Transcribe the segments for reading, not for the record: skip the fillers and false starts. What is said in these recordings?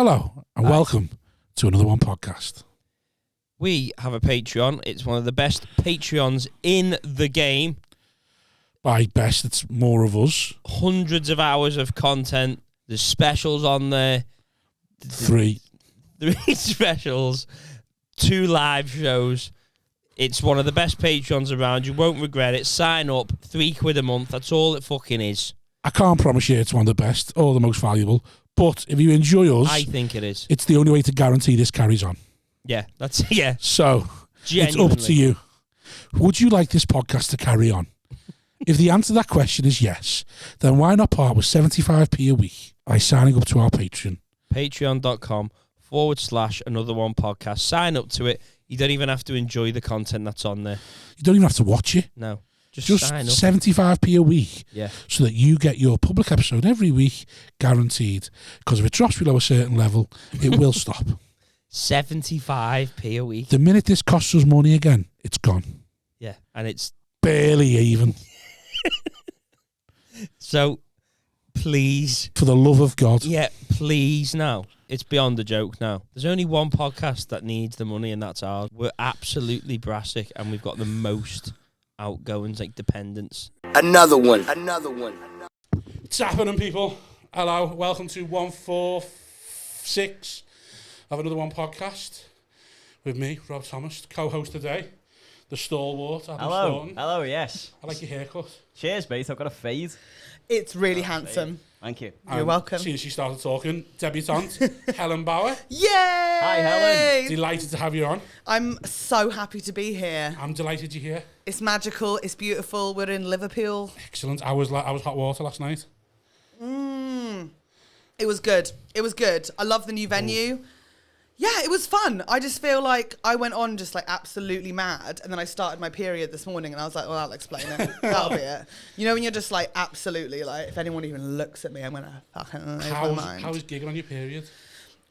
Hello and welcome to another one podcast. We have a Patreon. It's one of the best Patreons in the game. By best, it's more of us. Hundreds of hours of content. There's specials on there. Three specials. 2 live shows. It's one of the best Patreons around. You won't regret it. Sign up. £3 a month. That's all it fucking is. I can't promise you it's one of the best or the most valuable, but if you enjoy us, I think it is. It's the only way to guarantee this carries on. Yeah, that's yeah. So Genuinely. It's up to you. Would you like this podcast to carry on? If the answer to that question is yes, then why not part with 75p a week by signing up to our Patreon? Patreon.com/another one podcast. Sign up to it. You don't even have to enjoy the content that's on there. You don't even have to watch it. No. Just sign up. 75p a week, yeah, so that you get your public episode every week, guaranteed. Because if it drops below a certain level, it will stop. 75p a week. The minute this costs us money again, it's gone. Yeah, and it's barely even. So, please, for the love of God, yeah, please. Now it's beyond a joke. Now there's only one podcast that needs the money, and that's ours. We're absolutely brassic, and we've got the most outgoings, like dependents. Another one. It's happening, people. Hello, welcome to 146 of Another One podcast with me, Rob Thomas, co-host today, the stalwart, Adam Staunton. Hello, yes. I like your haircut. Cheers, mate. I've got a fade. It's really handsome. Thank you. You're welcome. As soon as she started talking, debutante, Helen Bauer. Yay! Hi, Helen. Delighted to have you on. I'm so happy to be here. I'm delighted you're here. It's magical. It's beautiful. We're in Liverpool. Excellent. I was hot water last night. It was good. I love the new venue. Yeah, it was fun. I just feel like I went on just like absolutely mad, and then I started my period this morning, and I was like, well, that'll explain it. That'll be it. You know when you're just like absolutely like, if anyone even looks at me, I'm gonna fucking lose my mind. How is gigging on your period?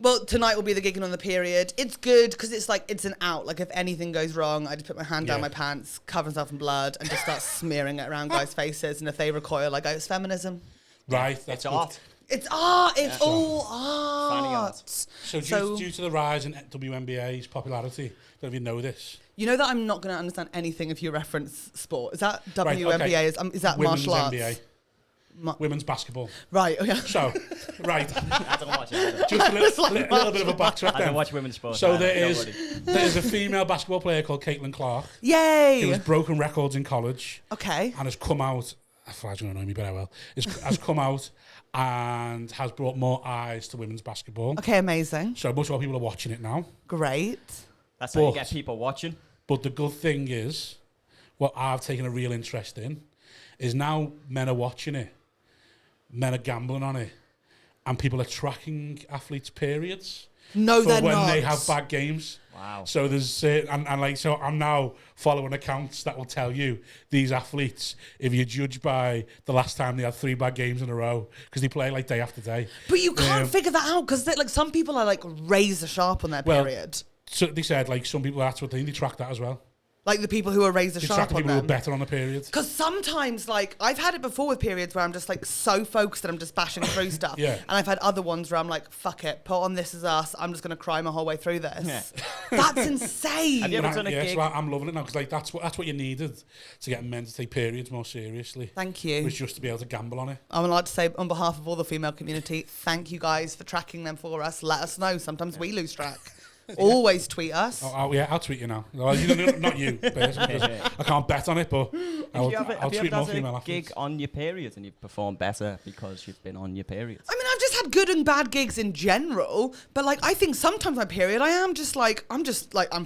Well, tonight will be the gigging on the period. It's good because it's like, it's an out. Like if anything goes wrong, I just put my hand down my pants, cover myself in blood, and just start smearing it around guys' faces. And if they recoil, I go, it's feminism. Right, that's art. It's art. It's all art. So due to the rise in WNBA's popularity, don't even know this. You know that I'm not going to understand anything if you reference sport. Is that WNBA? Right, okay. Is that Women's martial arts? NBA. Women's basketball. Right. Okay. So, right. I don't watch it. Just a little bit of a backtrack I then. don't watch women's sports. So there's a female basketball player called Caitlin Clark. Yay. Who has broken records in college. Okay. And has come out. I thought it's going to annoy me, but I will. Has come out and has brought more eyes to women's basketball. Okay, amazing. So much more people are watching it now. Great. That's how you get people watching. But the good thing is, what I've taken a real interest in, is now men are watching it, men are gambling on it, and people are tracking athletes' periods. No, they're when not. they have bad games. Wow. So there's so I'm now following accounts that will tell you these athletes, if you judge by the last time they had 3 bad games in a row, because they play like day after day. But you can't figure that out because like some people are like razor sharp on their period. So they said like some people, that's what they track that as well. Like the people who are razor They sharp track the on people who them. are better on the period. Because sometimes, like, I've had it before with periods where I'm just, like, so focused that I'm just bashing through stuff. Yeah. And I've had other ones where I'm like, fuck it, put on This Is Us. I'm just going to cry my whole way through this. Yeah. That's insane. Have you ever done a gig? So I'm loving it now because like that's what you needed to get men to take periods more seriously. Thank you. Was just to be able to gamble on it. I would like to say, on behalf of all the female community, thank you guys for tracking them for us. Let us know. Sometimes we lose track. Always tweet us. I'll tweet you now. Well, not you, personally, I can't bet on it, but I'll tweet more female athletes. Gig on your period and you've performed better because you've been on your period? I mean, I've just had good and bad gigs in general, but like I think sometimes my period, I'm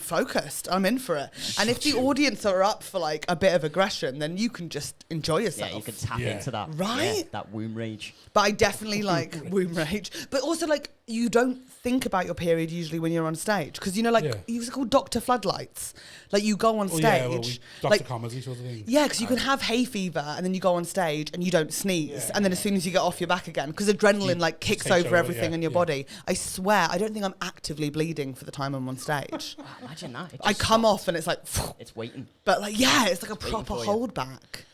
focused. I'm in for it. And if the audience are up for like a bit of aggression, then you can just enjoy yourself. Yeah, you can tap into that. Right? Yeah, that womb rage. But I definitely like womb rage. But also like you don't think about your period usually when you're on stage because you know like you call Dr. Floodlights. Like you go on stage, Dr. Comedy sort of thing. Yeah, because you can have hay fever and then you go on stage and you don't sneeze, and then as soon as you get off, you're back again because adrenaline like kicks over everything in your body. I swear, I don't think I'm actively bleeding for the time I'm on stage. Imagine that. I come off and it's like it's waiting. But like, yeah, it's like a proper holdback.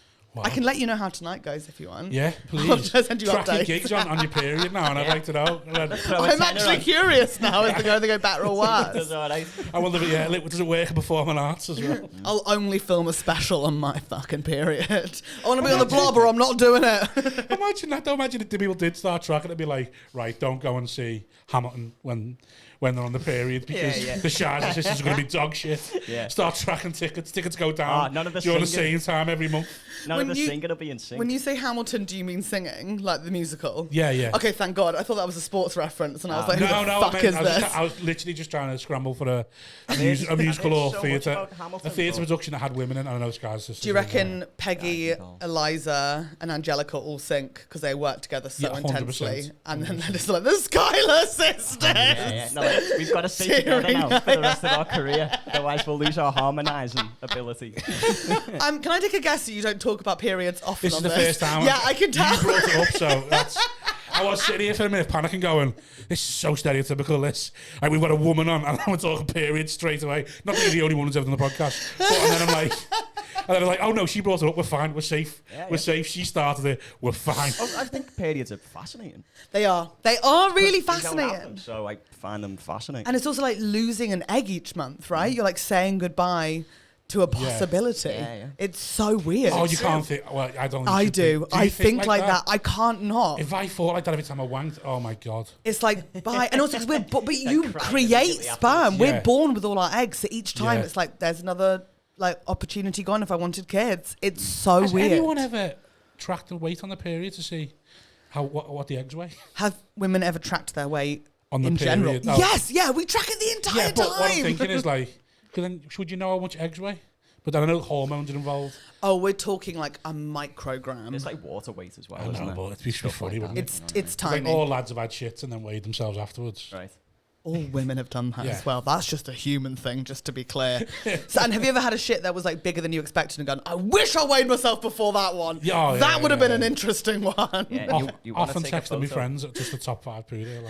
I can let you know how tonight goes if you want. Yeah, please. I'll send you Track your updates. gigs on your period now, and I'd like to know. And then, I'm actually curious now as to go, they go better or worse. I wonder, does it work in performing arts as well? I'll only film a special on my fucking period. I want to be on the blob or I'm not doing it. Imagine that. Don't imagine if people did start tracking. It'd be like, right, don't go and see Hamilton when they're on the period because the Shires sisters are going to be dog shit. Yeah. Start tracking tickets. Tickets go down none of the during the singing. same time every month. None of the singing will be in sync. When you say Hamilton, do you mean singing, like the musical? Yeah. Okay, thank God. I thought that was a sports reference, and I was like, who No, the fuck is this? I was literally just trying to scramble for a musical or theatre. A theatre production that had women in. I don't know, Shires sisters. Do you reckon Peggy, Yeah, I can tell. Eliza, and Angelica all sync because they work together so Yeah, 100%. intensely? And then they're just like, the Schuyler sisters! Yeah. No, like, we've got to stay together now for the rest of our career. Otherwise, we'll lose our harmonising ability. Can I take a guess that you don't talk about periods often This is on the first time. Yeah, I can tell. You brought it up, so that's. I was sitting here for a minute, panicking, going, "This is so stereotypical. This, like, we've got a woman on, and we're talking periods straight away. Not that you're the only one who's ever done the podcast, but and then I'm like, oh no, she brought it up. We're fine. We're safe. Yeah, We're safe. She started it. We're fine. I think periods are fascinating. They are. They are really We don't have fascinating. them, so I find them fascinating. And it's also like losing an egg each month, right? You're like saying goodbye to a possibility. Yeah. It's so weird. Oh, you can't think. Well, I don't. Think I you do. you I think like that. I can't not. If I thought like that every time I wanked, oh my god. It's like bye, and also because but you crying create immediately sperm. afterwards. We're Yeah. born with all our eggs, so each time Yeah. it's like there's another like opportunity gone. If I wanted kids, it's so Has weird. anyone ever tracked the weight on the period to see what the eggs weigh Have women ever tracked their weight on the in general? period? Oh. Yes, yeah, we track it the entire Yeah, but time. what I'm thinking is like, 'cause then would you know how much eggs weigh? But then I know hormones are involved. Oh, we're talking like a microgram. It's like water weight as well, I isn't know, it? but it'd be Stuff funny, like wouldn't that. it? It's It's tiny. like all lads have had shit and then weighed themselves afterwards. Right. All women have done that Yeah. as well. That's just a human thing, just to be clear. So, and have you ever had a shit that was like bigger than you expected and gone, I wish I weighed myself before that one? Yeah, oh, that yeah, would have yeah, been an yeah. interesting one. Yeah, you wanna Often take a texting my photo? friends just the top 5 period.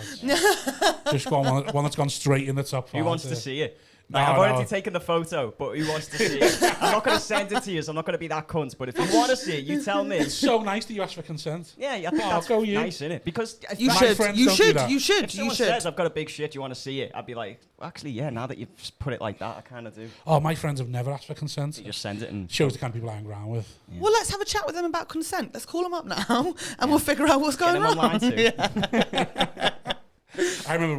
Just one that's gone straight in the top 5. Who wants to see it? No, Like, I've no. already taken the photo, but who wants to see it? I'm not going to send it to you, so I'm not going to be that cunt. But if you want to see it, you tell me. It's so nice that you ask for consent. Yeah, I think Oh, that's go you. nice, innit? Because if You My should. friends You don't do should. that. You should. if You someone should. says, I've got a big shit, you want to see it? I'd be like, well, actually, yeah, now that you've put it like that, I kind of do. Oh, my friends have never asked for consent. You just send it and... Shows the kind of people I hang around with. Well, let's have a chat with them about consent. Let's call them up now, and we'll figure out what's Get going them on. online too. I remember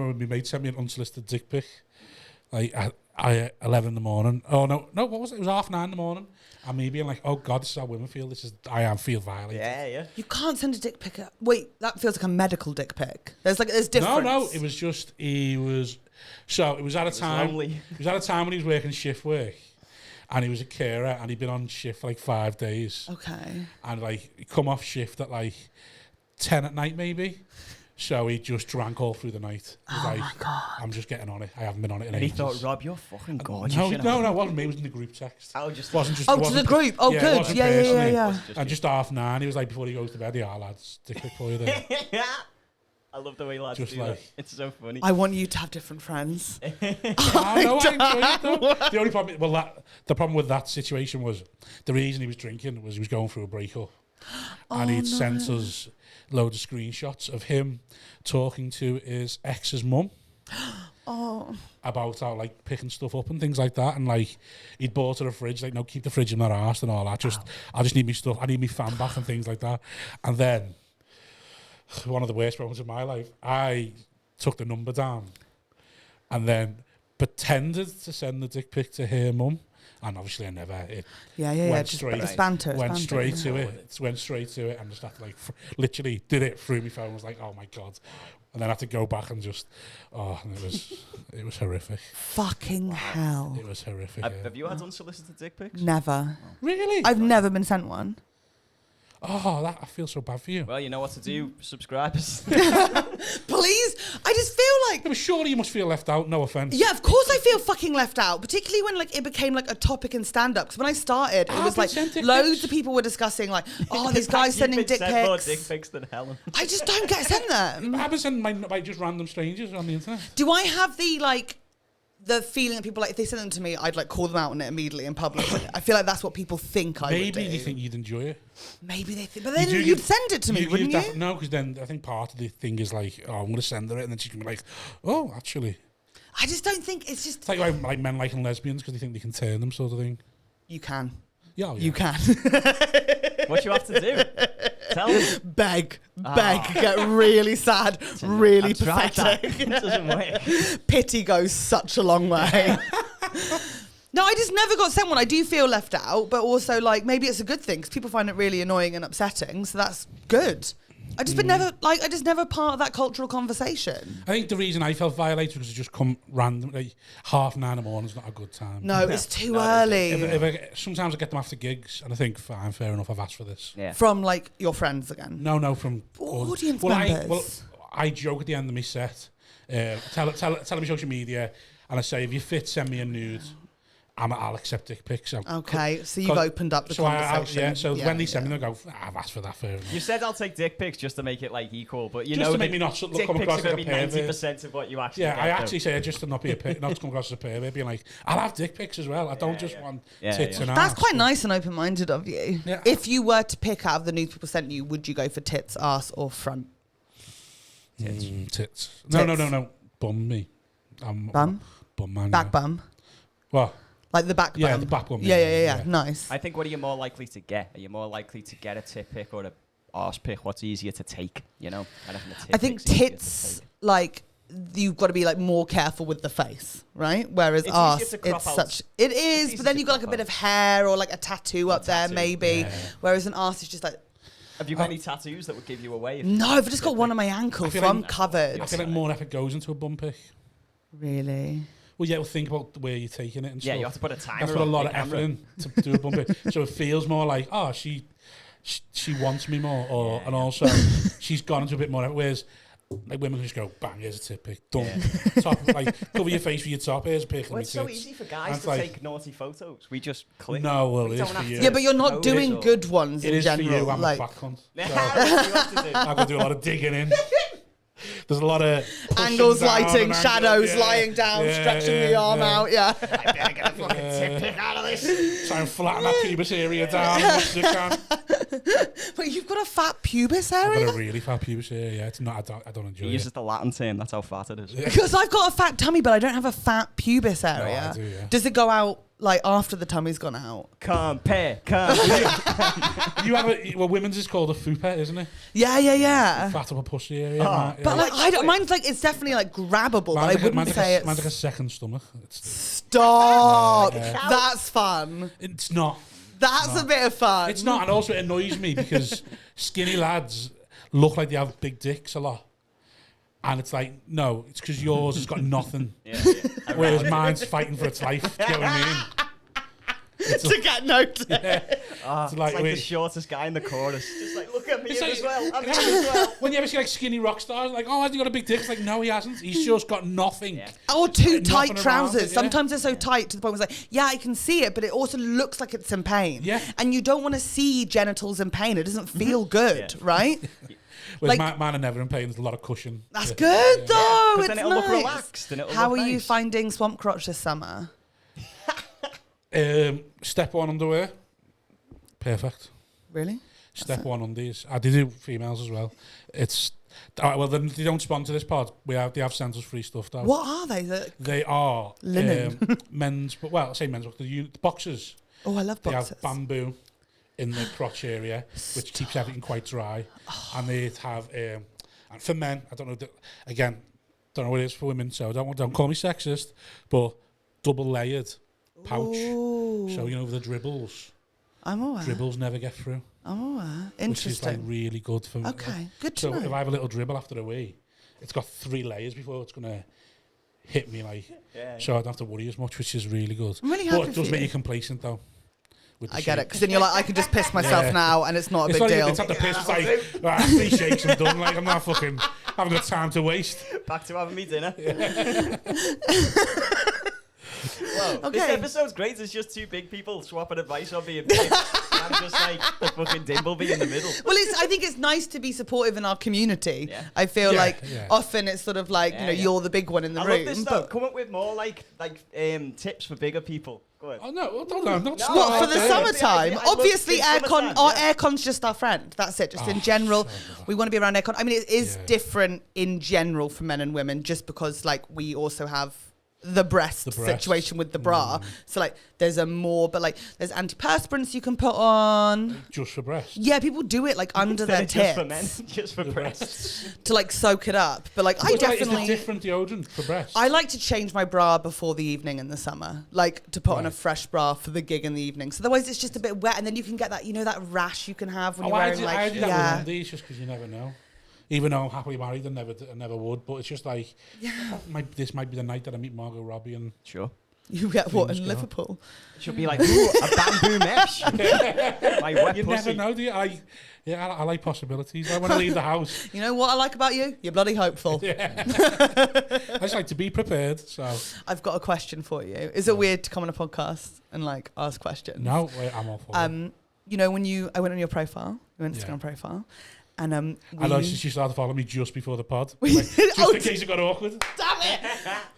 when my mate sent me an unsolicited dick pic. Like I 11 in the morning. Oh no, what was it? It was 9:30 in the morning. And me being like, oh god, this is how women feel. I feel violated. Yeah. You can't send a dick pic. Wait, that feels like a medical dick pic. There's difference. No, it was just it was at a time. lonely. It was at a time when he was working shift work, and he was a carer, and he'd been on shift for like 5 days, Okay. and like he'd come off shift at like 10 at night maybe. So he just drank all through the night. He was like, I'm just getting on it. I haven't been on it in And he ages. thought, Rob, you're fucking gorgeous. No, you know? it wasn't me. It was in the group text. I was just... Wasn't just. Oh, it to the wasn't- group. Oh, it good. wasn't Yeah. personally. And just 9:30, he was like, before he goes to bed, yeah, lads, dick pic for you there. I love the way lads Just do like- that. It's so funny. I want you to have different friends. Oh, no, I enjoyed it though. The only problem, the problem with that situation was the reason he was drinking was he was going through a breakup, and he'd sent us loads of screenshots of him talking to his ex's mum. About how like picking stuff up and things like that, and like he'd bought her a fridge, like no, keep the fridge in their arse and all that. I just need me stuff. I need me fan back and things like that. And then one of the worst moments of my life, I took the number down and then pretended to send the dick pic to her mum, and obviously I never. It Yeah. went Just straight. it's banter. it's went banter, straight yeah. to it. It went straight to it, and just had to like literally did it through my phone. I was like, oh my god, and then I had to go back and just and it was horrific. Fucking hell. It was horrific. Have you had unsolicited dick pics? Never. Really? I've never been sent one. Oh, I feel so bad for you. Well, you know what to do, subscribers. Please. I just feel like. Yeah, but surely you must feel left out. No offense. Yeah, of course I feel fucking left out, particularly when like it became like a topic in stand-up. Because when I started, it I've was been like sent dick loads pics. of people were discussing like, oh, this In guy's fact, sending you've been dick sent more pics. dick pics than Helen. I just don't get sent them. I've been sending by just random strangers on the internet. Do I have the feeling that people like, if they send them to me, I'd like call them out on it immediately in public. I feel like that's what people think I would do. Maybe they think you'd enjoy it. Maybe they think, but then you'd send it to me, wouldn't you? No, because then I think part of the thing is like, oh, I'm going to send her it, and then she can be like, oh, actually. I just don't think it's just. It's like men liking lesbians because they think they can turn them, sort of thing. You can. Yeah, You can. What you have to do? Tell me. Beg, get really sad, really pathetic. It doesn't work. Pity goes such a long way. No, I just never got sent one. I do feel left out, but also like maybe it's a good thing because people find it really annoying and upsetting. So that's good. I just never part of that cultural conversation. I think the reason I felt violated was it just come randomly. 9:30 in the morning is not a good time. No, it's too early. Sometimes I get them after gigs, and I think, fine, fair enough, I've asked for this. Yeah. From like your friends again. No, from audience members. I joke at the end of my set. Tell me social media, and I say, if you fit, send me a nude. I'll accept dick pics. Okay, so you've opened up the conversation. When they send me, they go, I've asked for that, fair enough. You said I'll take dick pics just to make it like equal, but you just know to make me not dick come pics across are like a going to be pervert. 90% of what you actually Yeah, get, I actually say it just to not be not to come across as a pervert, being like, I'll have dick pics as well. I don't just want tits and ass. That's quite nice and open-minded of you. Yeah. If you were to pick out of the nudes people sent you, would you go for tits, ass, or front? Tits. No. Bum me. Bum? Bum man. Back yeah. bum? What? Like the back bum? Yeah, the back bum. Yeah. Nice. I think what are you more likely to get? Are you more likely to get a tit pic or a arse pic? What's easier to take? You know, I think tits, like, you've got to be like more careful with the face, right? Whereas arse, it is, but then you've got like a bit of hair or like a tattoo up there maybe. Yeah. Whereas an arse is just like. Have you got any tattoos that would give you away? No, I've just got one on my ankle, so I'm covered. I feel like more effort goes into a bum pic. Really? Well, yeah, think about where you're taking it and stuff. Yeah, you have to put a timer. You have to put a lot of effort in to do a bum pic. So it feels more like, oh, she wants me more, and also she's gone into a bit more effort. Whereas, like, women just go, bang, here's a tit pic, done. Yeah. Top, like, cover your face with your top, here's a pic. Well, it's so easy for guys to take naughty photos. We just click. No, well, it is for you. Yeah, but you're not doing good ones in general. It is for you, I'm a fat cunt. I've got to do a lot of digging in. There's a lot of angles, lighting, shadows, lying down, stretching the arm out. Yeah. I better get a fucking tit pic out of this. Try and flatten that pubis area down as much as you can. But you've got a fat pubis area? I've got a really fat pubis area. Yeah, it's not. I don't enjoy it. He uses the Latin term. That's how fat it is. Because I've got a fat tummy, but I don't have a fat pubis area. No, I do, yeah. Does it go out like after the tummy's gone out? Compare. You have women's is called a fupa, isn't it? Yeah. Fat up a pussy area. But like, mine's like, it's definitely like grabbable. But I wouldn't say it's. Mine's like a second stomach. Stop. That's fun. It's not. That's a bit of fun. It's not, and also it annoys me because skinny lads look like they have big dicks a lot. And it's like, no, it's because yours has got nothing. Whereas mine's fighting for its life. Do you know what I mean? To get noticed. Yeah. It's like the shortest guy in the chorus. Just like, look at me as well. I'm here as well. When you ever see like skinny rock stars, like, oh, hasn't he got a big dick? It's like, no, he hasn't. He's just got nothing. Yeah. Or too tight trousers. Sometimes they're so tight to the point where it's like, yeah, I can see it, but it also looks like it's in pain. Yeah. And you don't want to see genitals in pain. It doesn't feel good, right? Whereas like, mine are never in pain. There's a lot of cushion. That's good, though. It's then it'll look relaxed. And it'll How look are you nice. finding Swamp Crotch this summer? Step one underwear. Perfect. Really? Step one undies. I do females as well. It's well, they don't sponsor this pod. They have sent us free stuff though. What are they? They are linen. Men's. Well, I say men's. The boxers. Oh, I love boxers. They have bamboo in the crotch area, which keeps everything quite dry. And they have, and for men, I don't know. Again, don't know what it is for women. So don't call me sexist, but double layered pouch. Ooh. So you know the dribbles. I'm aware. Dribbles never get through. I'm aware. Interesting. Which is like really good for me. Okay, good to know. So if I have a little dribble after a wee, it's got 3 layers before it's gonna hit me like. So I don't have to worry as much, which is really good. I'm really happy but it does make you complacent though. I get it, because then you're like, I can just piss myself now, and it's not a big deal. It's not the piss. It's like 3 shakes and done. Like I'm not fucking haven't got time to waste. Back to having me dinner. Well, this episode's great. It's just 2 big people swapping advice on being big. I'm just like the fucking Dimbleby in the middle. Well, I think it's nice to be supportive in our community. Yeah. I feel Yeah, like yeah. often it's sort of like, you're the big one in the I room. love this though. Come up with more like tips for bigger people. Go ahead. Oh no, not No, What, for the I- summertime? I love Obviously, in aircon. summertime, Our yeah. aircon's just our friend. That's it. Just in Oh, general, so we want to be around aircon. I mean, it is Yeah. different in general for men and women, just because like we also have the breast situation with the bra. So like, there's there's antiperspirants you can put on. just for breasts. Yeah, people do it like under their Instead of tits just for men, just for breasts. to like soak it up. But like, I Is definitely. there different deodorant for breasts? I like to change my bra before the evening in the summer, like to put on a Right. fresh bra for the gig in the evening. So otherwise it's just a bit wet, and then you can get that, that rash you can have when you're wearing I do that with undies just because you never know. Even though I'm happily married and never would, but it's just like, this might be the night that I meet Margot Robbie and Sure. You get what in Things go. Liverpool? She'll be like, ooh, a bamboo mesh. My wet you pussy. never know, do you? I like possibilities. I want to leave the house. You know what I like about you? You're bloody hopeful. I just like to be prepared. So I've got a question for you. Is it weird to come on a podcast and like ask questions? no, I'm all for it. You know when I went on your profile, your Instagram Yeah. profile, and I know she started following me just before the pod. We- Like, just Oh, in case it got awkward. damn it!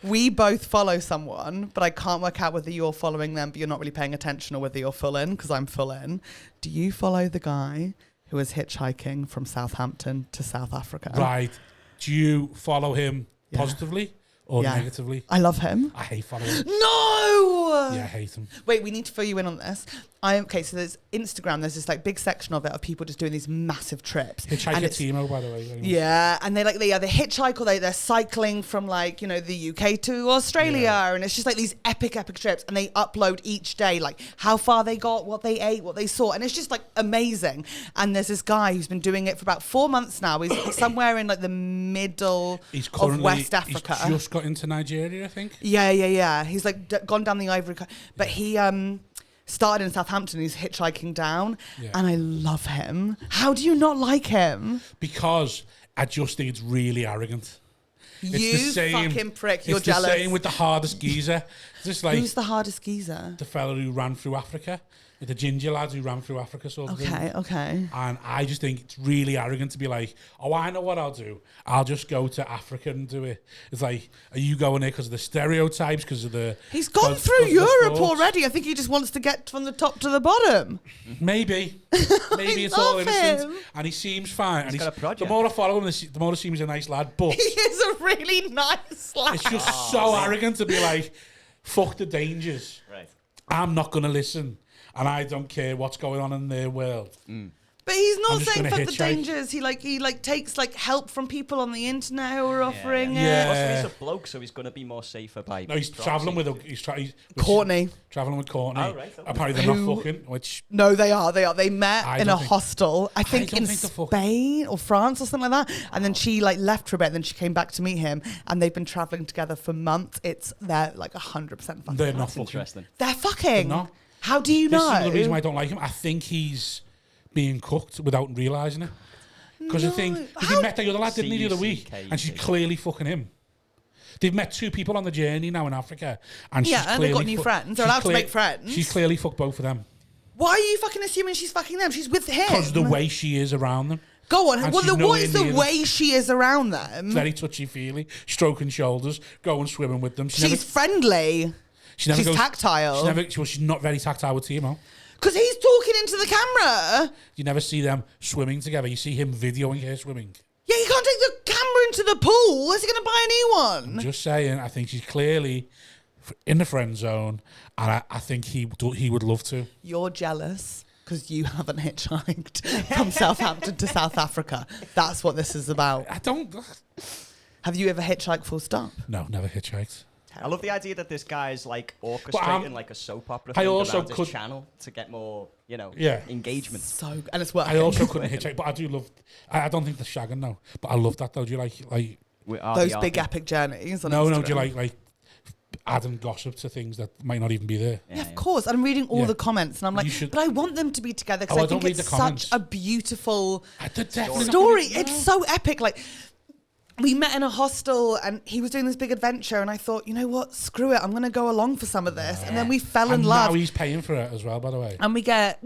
We both follow someone, but I can't work out whether you're following them, but you're not really paying attention, or whether you're full in, because I'm full in. Do you follow the guy who was hitchhiking from Southampton to South Africa? Right. Do you follow him Yeah. positively or Yeah. negatively? I love him. I hate following him. No! Yeah, I hate him. Wait, we need to fill you in on this. So there's Instagram, there's this like big section of it of people just doing these massive trips. And Hitchhiker it's- Timo, by the way. very much. Yeah, and they hitchhike, or they're cycling from like, the UK to Australia, Yeah. and it's just like these epic trips, and they upload each day like how far they got, what they ate, what they saw, and it's just like amazing. And there's this guy who's been doing it for about 4 months now. He's somewhere in like the middle He's of currently West Africa. He's just got into Nigeria, I think. Yeah. He's like gone down the Ivory Coast, but he started in Southampton. He's hitchhiking down, Yeah. and I love him. How do you not like him? Because I just think it's really arrogant. It's You the same, fucking prick. You're it's jealous. the same with the hardest geezer. It's just like Who's the hardest geezer? the fella who ran through Africa. The ginger lads who ran through Africa sort of thing. Okay. And I just think it's really arrogant to be like, oh, I know what I'll do. I'll just go to Africa and do it. It's like, are you going there because of the stereotypes, because of the... He's gone 'cause- through 'cause of the Europe thoughts? already. I think he just wants to get from the top to the bottom. Maybe. Maybe it's all love innocent. him. And he seems fine. He's got a project. The more I follow him, the more he seems a nice lad. But He is a really nice lad. it's just so arrogant to be like, fuck the dangers. Right. I'm not going to listen. And I don't care what's going on in their world. But he's I'm not just saying gonna fuck the hitchhike. dangers. He takes like help from people on the internet who are offering Yeah. it. Also, he's a bloke, so he's going to be more safer by... No, he's proxy. travelling with Courtney. Travelling with Courtney. Oh, right, okay. Apparently they're Who- not fucking, which... No, they are. They met I in don't a think- hostel, I think don't in think they're fucking- Spain or France or something like that. And then she like left for a bit, and then she came back to meet him, and they've been traveling together for months. They're like 100% fucking. They're not That's fucking. interesting. They're fucking. They're not. How do you This know? is the reason why I don't like him. I think he's being cooked without realising it. Because I think he met that other lad, didn't he, the other week? C-U-C-K-E-T. And she's clearly fucking him. They've met 2 people on the journey now in Africa. And Yeah, she's and clearly they've got new friends. They're she's allowed to make friends. She's clearly fucked both of them. Why are you fucking assuming she's fucking them? She's with him. Because of the way she is around them. Go on. And Well, she's what nowhere is the near them. way she is around them? Very touchy-feely, stroking shoulders, going swimming with them. She's friendly. She never she's goes, tactile. She's not very tactile with Timo. Because he's talking into the camera. You never see them swimming together. You see him videoing her swimming. Yeah, you can't take the camera into the pool. Is he going to buy a new I'm one? just saying, I think she's clearly in the friend zone, and I think he would love to. You're jealous because you haven't hitchhiked from Southampton to South Africa. That's what this is about. I don't... Have you ever hitchhiked full stop? No, never hitchhiked. I love the idea that this guy's like But, orchestrating like a soap opera I thing also around could- his channel to get more, Yeah. engagement. So, and it's working. I also couldn't hitchhike, but I do love... I don't think the shagging, no. But I love that, though. Do you like We are Those the big art- epic journeys on no, Instagram. do you like adding gossip to things that might not even be there? Yeah, of course. I'm reading all Yeah. the comments, and I'm like, You should- but I want them to be together because Oh, I I think don't read it's the comments. such a beautiful They're definitely not story. gonna- It's so epic. Like, we met in a hostel and he was doing this big adventure and I thought, you know what, screw it, I'm going to go along for some of this. And then we fell in love. Now he's paying for it as well, by the way. And we get,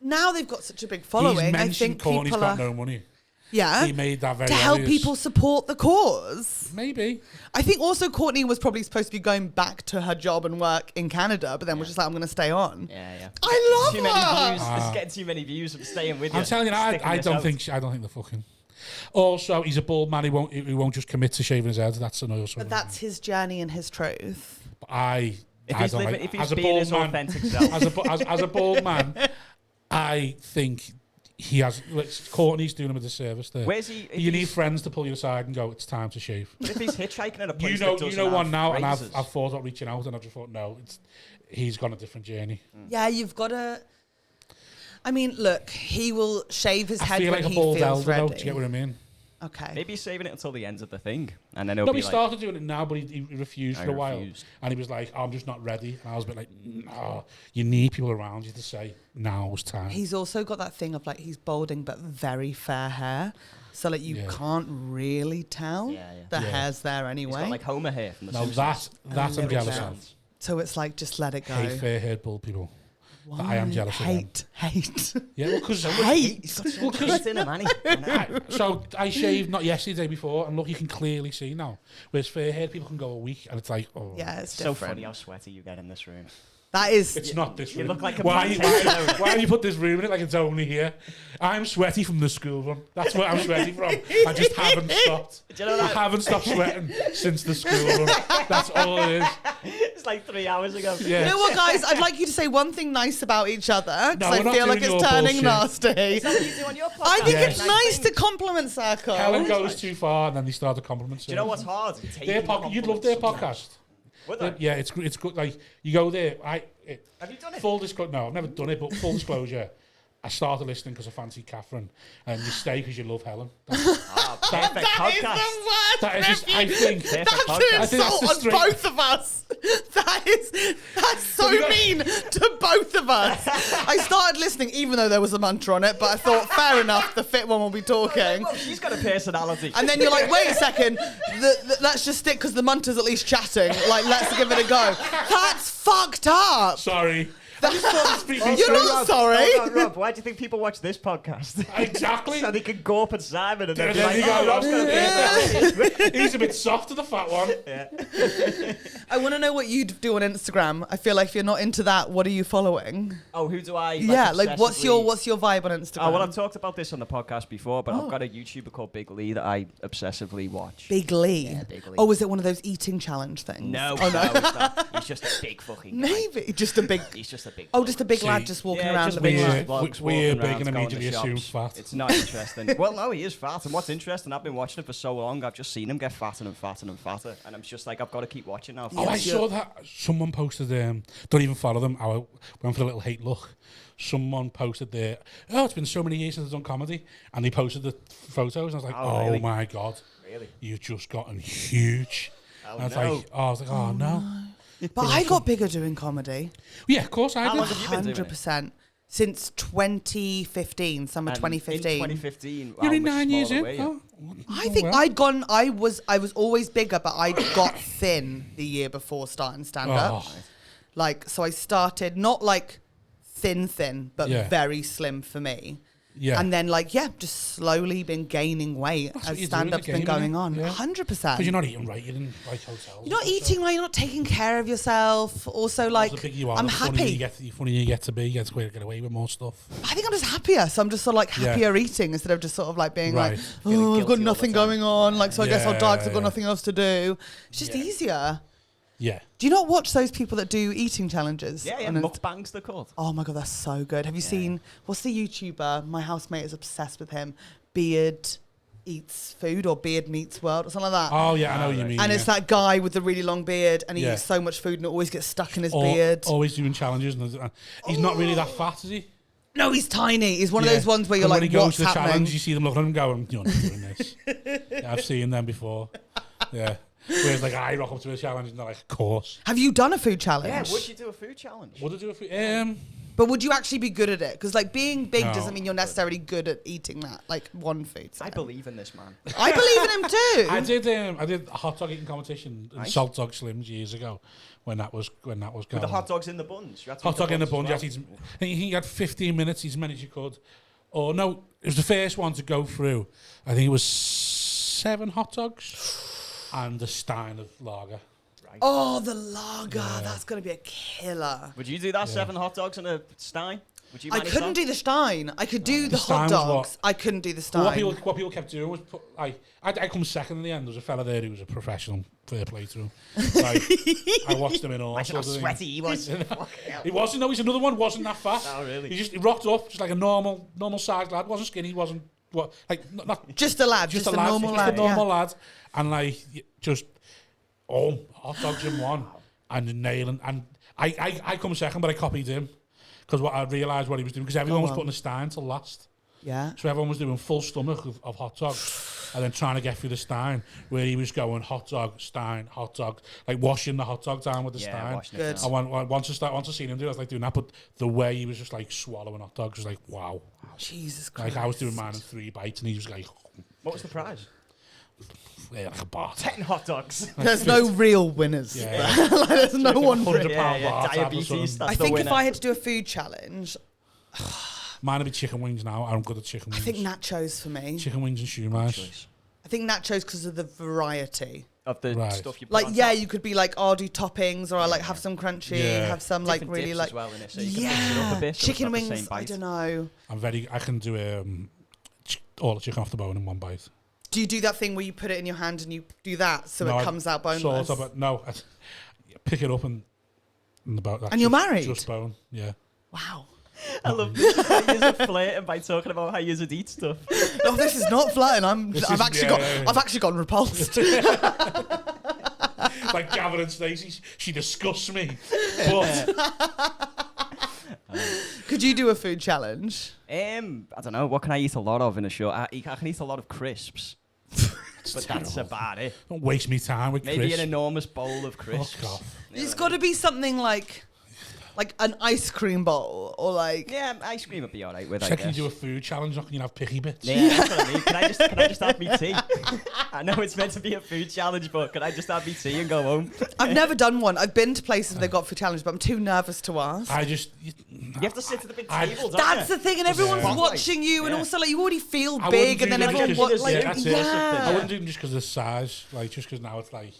now they've got such a big following. He's I mentioned think Courtney's people got are, no money. yeah, He made that very to help obvious. people support the cause. Maybe. I think also Courtney was probably supposed to be going back to her job and work in Canada, but then was just like, I'm going to stay on. Yeah. I love Too her. many views. It's getting too many views. I'm staying with you. I'm telling you, I don't think they're fucking. Also, he's a bald man. He won't just commit to shaving his head. That's another. But that's his journey and his truth. But I If don't like, he's as a being bald his man, authentic self. as a bald man, I think he has. Courtney's doing him a disservice there. Where's he? You need friends to pull you aside and go, it's time to shave. But if he's hitchhiking at a place You that doesn't know one have now, and razors. I've thought about reaching out, and I've just thought, no, he's gone a different journey. Yeah, you've got to. I mean, look, he will shave his I head feel when like a he bald feels elder, ready. though, do you get what I mean? Okay. Maybe he's saving it until the end of the thing, and then he'll No, be he like, started doing it now, but he refused I for a while. refused. And he was like, I'm just not ready. And I was a bit like, no, you need people around you to say, now's time. He's also got that thing of like he's balding but very fair hair, so like you Yeah. can't really tell Yeah. the Yeah. hair's there he's anyway. got like Homer hair from the No, Simpsons. that I'm jealous bit. of. So it's like just let it go. Hate fair-haired bald people. I am jealous of them. Hate. Yeah, well, because It's in him, Annie. so I shaved not yesterday, the day before, and look, you can clearly see now. Whereas fair-haired people can go a week, and it's like, oh, Yeah, it's So different. funny how sweaty you get in this room. That is. it's not this You room. look like a why potato. have you put this room in it like it's only here? I'm sweaty from the school run. That's what I'm sweaty from. I just haven't stopped. Do you know I that? haven't stopped sweating since the school run. That's all it is. It's like 3 hours ago. Yeah. You know what, guys? I'd like you to say one thing nice about each other because No, I we're not feel like doing it's your turning bullshit. nasty. Is that what you do on your podcast? I think Yeah. it's nice to compliment circle. Helen goes too far, and then they start a compliment. Do you know what's hard? You'd love their podcast. Would I? Yeah, it's good. Like you go there. Have you done it? Full disclosure. No, I've never done it. But full disclosure, I started listening because I fancy Catherine, and you stay because you love Helen. Perfect That is podcast. the worst That is just, I review. think. Perfect That's podcast. an I think that's insult the on straight- both of us. That's so we got- mean to both of us. I started listening even though there was a mantra on it, but I thought, fair enough, the fit one will be talking. Well, she's got a personality. And then you're like, wait a second, let's just stick because the mantra's at least chatting. Like, let's give it a go. That's fucked up. Sorry. I just thought to speak You're not sorry. Hold on, Rob, why do you think people watch this podcast? Exactly. So they can go up at Simon and then And be then like, you go, oh, Rob's got a personality. He's a bit soft to the fat one. I want to know what you do on Instagram. I feel like if you're not into that, what are you following? Oh, who do I? Yeah, like what's obsessively- your vibe on Instagram? Oh, well, I've talked about this on the podcast before, but I've got a YouTuber called Big Lee that I obsessively watch. Big Lee. Yeah, Big Lee. Oh, is it one of those eating challenge things? No, Oh, no. no, it's not. He's just a big fucking guy. Maybe. Just a big. He's just a big. Oh, just a big See, lad just walking Yeah, around just the big big lad. blokes we're walking big around, and going to immediately assume shops. fat. It's not interesting. Well, no, he is fat, and what's interesting, I've been watching it for so long, I've just seen him get fatter and fatter and fatter, and I'm just like, I've got to keep watching now. Oh, I saw that. Someone posted, don't even follow them. I went for a little hate look. Someone posted there, oh, it's been so many years since I've done comedy. And they posted the photos. And I was like, Oh, oh really? my God. Really? You've just gotten huge. Oh, And I was no. like, oh no. But I got bigger doing comedy. Yeah, of course I How did. long have you been doing it? 100%. Since 2015, summer And 2015. In 2015, You're how in much 9 years smaller in. were you? Oh, I think well. I'd gone. I was always bigger, but I got thin the year before starting stand up. Oh. Like, so I started not like thin, but Yeah. very slim for me. Yeah. And then just slowly been gaining weight That's what as you do in stand up's the been game, going innit? on. Yeah. 100%. Because you're not eating right. You're in like hotels. You're not eating right. You're not taking care of yourself. Also, like, The bigger you are, I'm the funnier happy. the funnier you get to be. You get to get away with more stuff. I think I'm just happier. So I'm just sort of like Yeah. happier eating instead of just sort of like being Right. like, Feeling oh, I've guilty got all nothing the time. going on. Like, so I guess I'll die because I've got Yeah. nothing else to do. It's just Yeah. easier. Yeah. Do you not watch those people that do eating challenges? Yeah, on mukbangs they're called. Oh my God, that's so good. Have you seen, what's the YouTuber? My housemate is obsessed with him. Beard Eats Food or Beard Meets World or something like that. Oh, yeah, I know what you mean. And it's that guy with the really long beard and he Yeah. eats so much food and it always gets stuck in his beard. Always doing challenges. And he's not really that fat, is he? No, he's tiny. He's one of Yeah. those ones where you're 'Cause like, when he goes what's to the happening? challenge, you see them looking at him going, you're not doing this. Yeah, I've seen them before. Yeah. Whereas like I rock up to a challenge and they're like, of course. Have you done a food challenge? Yeah, would you do a food challenge? Would I do a food? But would you actually be good at it? Because like being big No. doesn't mean you're necessarily good at eating that, like one food. I believe in this man. I believe in him too. I did a hot dog eating competition in Nice. Salt Dog Slims years ago when that was going. With the hot dogs in the buns. You had to Hot eat dog in the bun. as You had to eat, I think you had 15 minutes, as many as you could. Or no, it was the first one to go through. I think it was 7 hot dogs and a stein of lager. Oh, the lager. That's going to be a killer. Would you do that? 7 hot dogs and a stein? Would you I manage couldn't that? do the stein. I could do the Stein hot was dogs. what? I couldn't do the stein. Well, what people kept doing was put, like, I come second in the end. There was a fella there who was a professional. Fair play to him. Like, I watched him in all Imagine how sorts of sweaty he was. He wasn't. No, he's another one. Wasn't that fat? Oh, really? He rocked up just like a normal sized lad. Wasn't skinny. Wasn't what like not Just a lad. Just a lad, normal just lad. a normal lad, and like just hot dogs in one and nailing. And I come second, but I copied him because what I realised what he was doing because everyone was putting a stein till last. Yeah. So everyone was doing full stomach of hot dogs and then trying to get through the stein where he was going hot dog, stein, hot dog, like washing the hot dog down with the stein. washing Good. it I down. once I seen him do it, I was like doing that, but the way he was just like swallowing hot dogs was like, wow. Jesus Christ. Like I was doing mine in 3 bites and he was like, What was the prize? yeah, like a bar. 10 hot dogs. There's no real winners. Yeah. Like, there's no one. £100 Yeah, bar tab or diabetes. something. That's I the think if winner. I had to do a food challenge, Mine would be chicken wings now. I'm good at chicken I wings. think nachos for me. Chicken wings and shumais. I think nachos because of the variety. Of the Right. stuff you put Like, on yeah, top. you could be like, oh, I'll do toppings, or I like have some crunchy, Yeah. have some like Different really dips like, as well in it, so you can mix it up a bit, so it's chicken not the same wings. I bite. don't know. I can do all the chicken off the bone in one bite. Do you do that thing where you put it in your hand and you do that so No, it I comes out boneless? Sort of, but no. I pick it up and the bone. And you're married? Just bone, yeah. Wow. I love this. You're just flirting by talking about how you eat stuff. No, this is not flirting. This I've is- actually yeah. I've actually gone repulsed. Like Gavin and Stacey, she disgusts me. But Could you do a food challenge? I don't know. What can I eat a lot of in a show? I can eat a lot of crisps. But that's about it. don't waste me time with Maybe Chris. an enormous bowl of crisps. Fuck off. It's got to be something like an ice cream bowl or like. Yeah, ice cream would be alright with. I Second, you guess. do a food challenge, not can you have picky bits? Yeah, that's what I mean. Can I just have me tea? I know it's meant to be a food challenge, but can I just have me tea and go home? I've never done one. I've been to places where they've got food challenge, but I'm too nervous to ask. You have to sit at the big I- table, don't That's you? the thing, and everyone's Yeah. watching you, and Yeah. also like you already feel I big, wouldn't and then do that everyone because- like, yeah, that's it. yeah. I wouldn't do them just because of the size, like just because now it's like,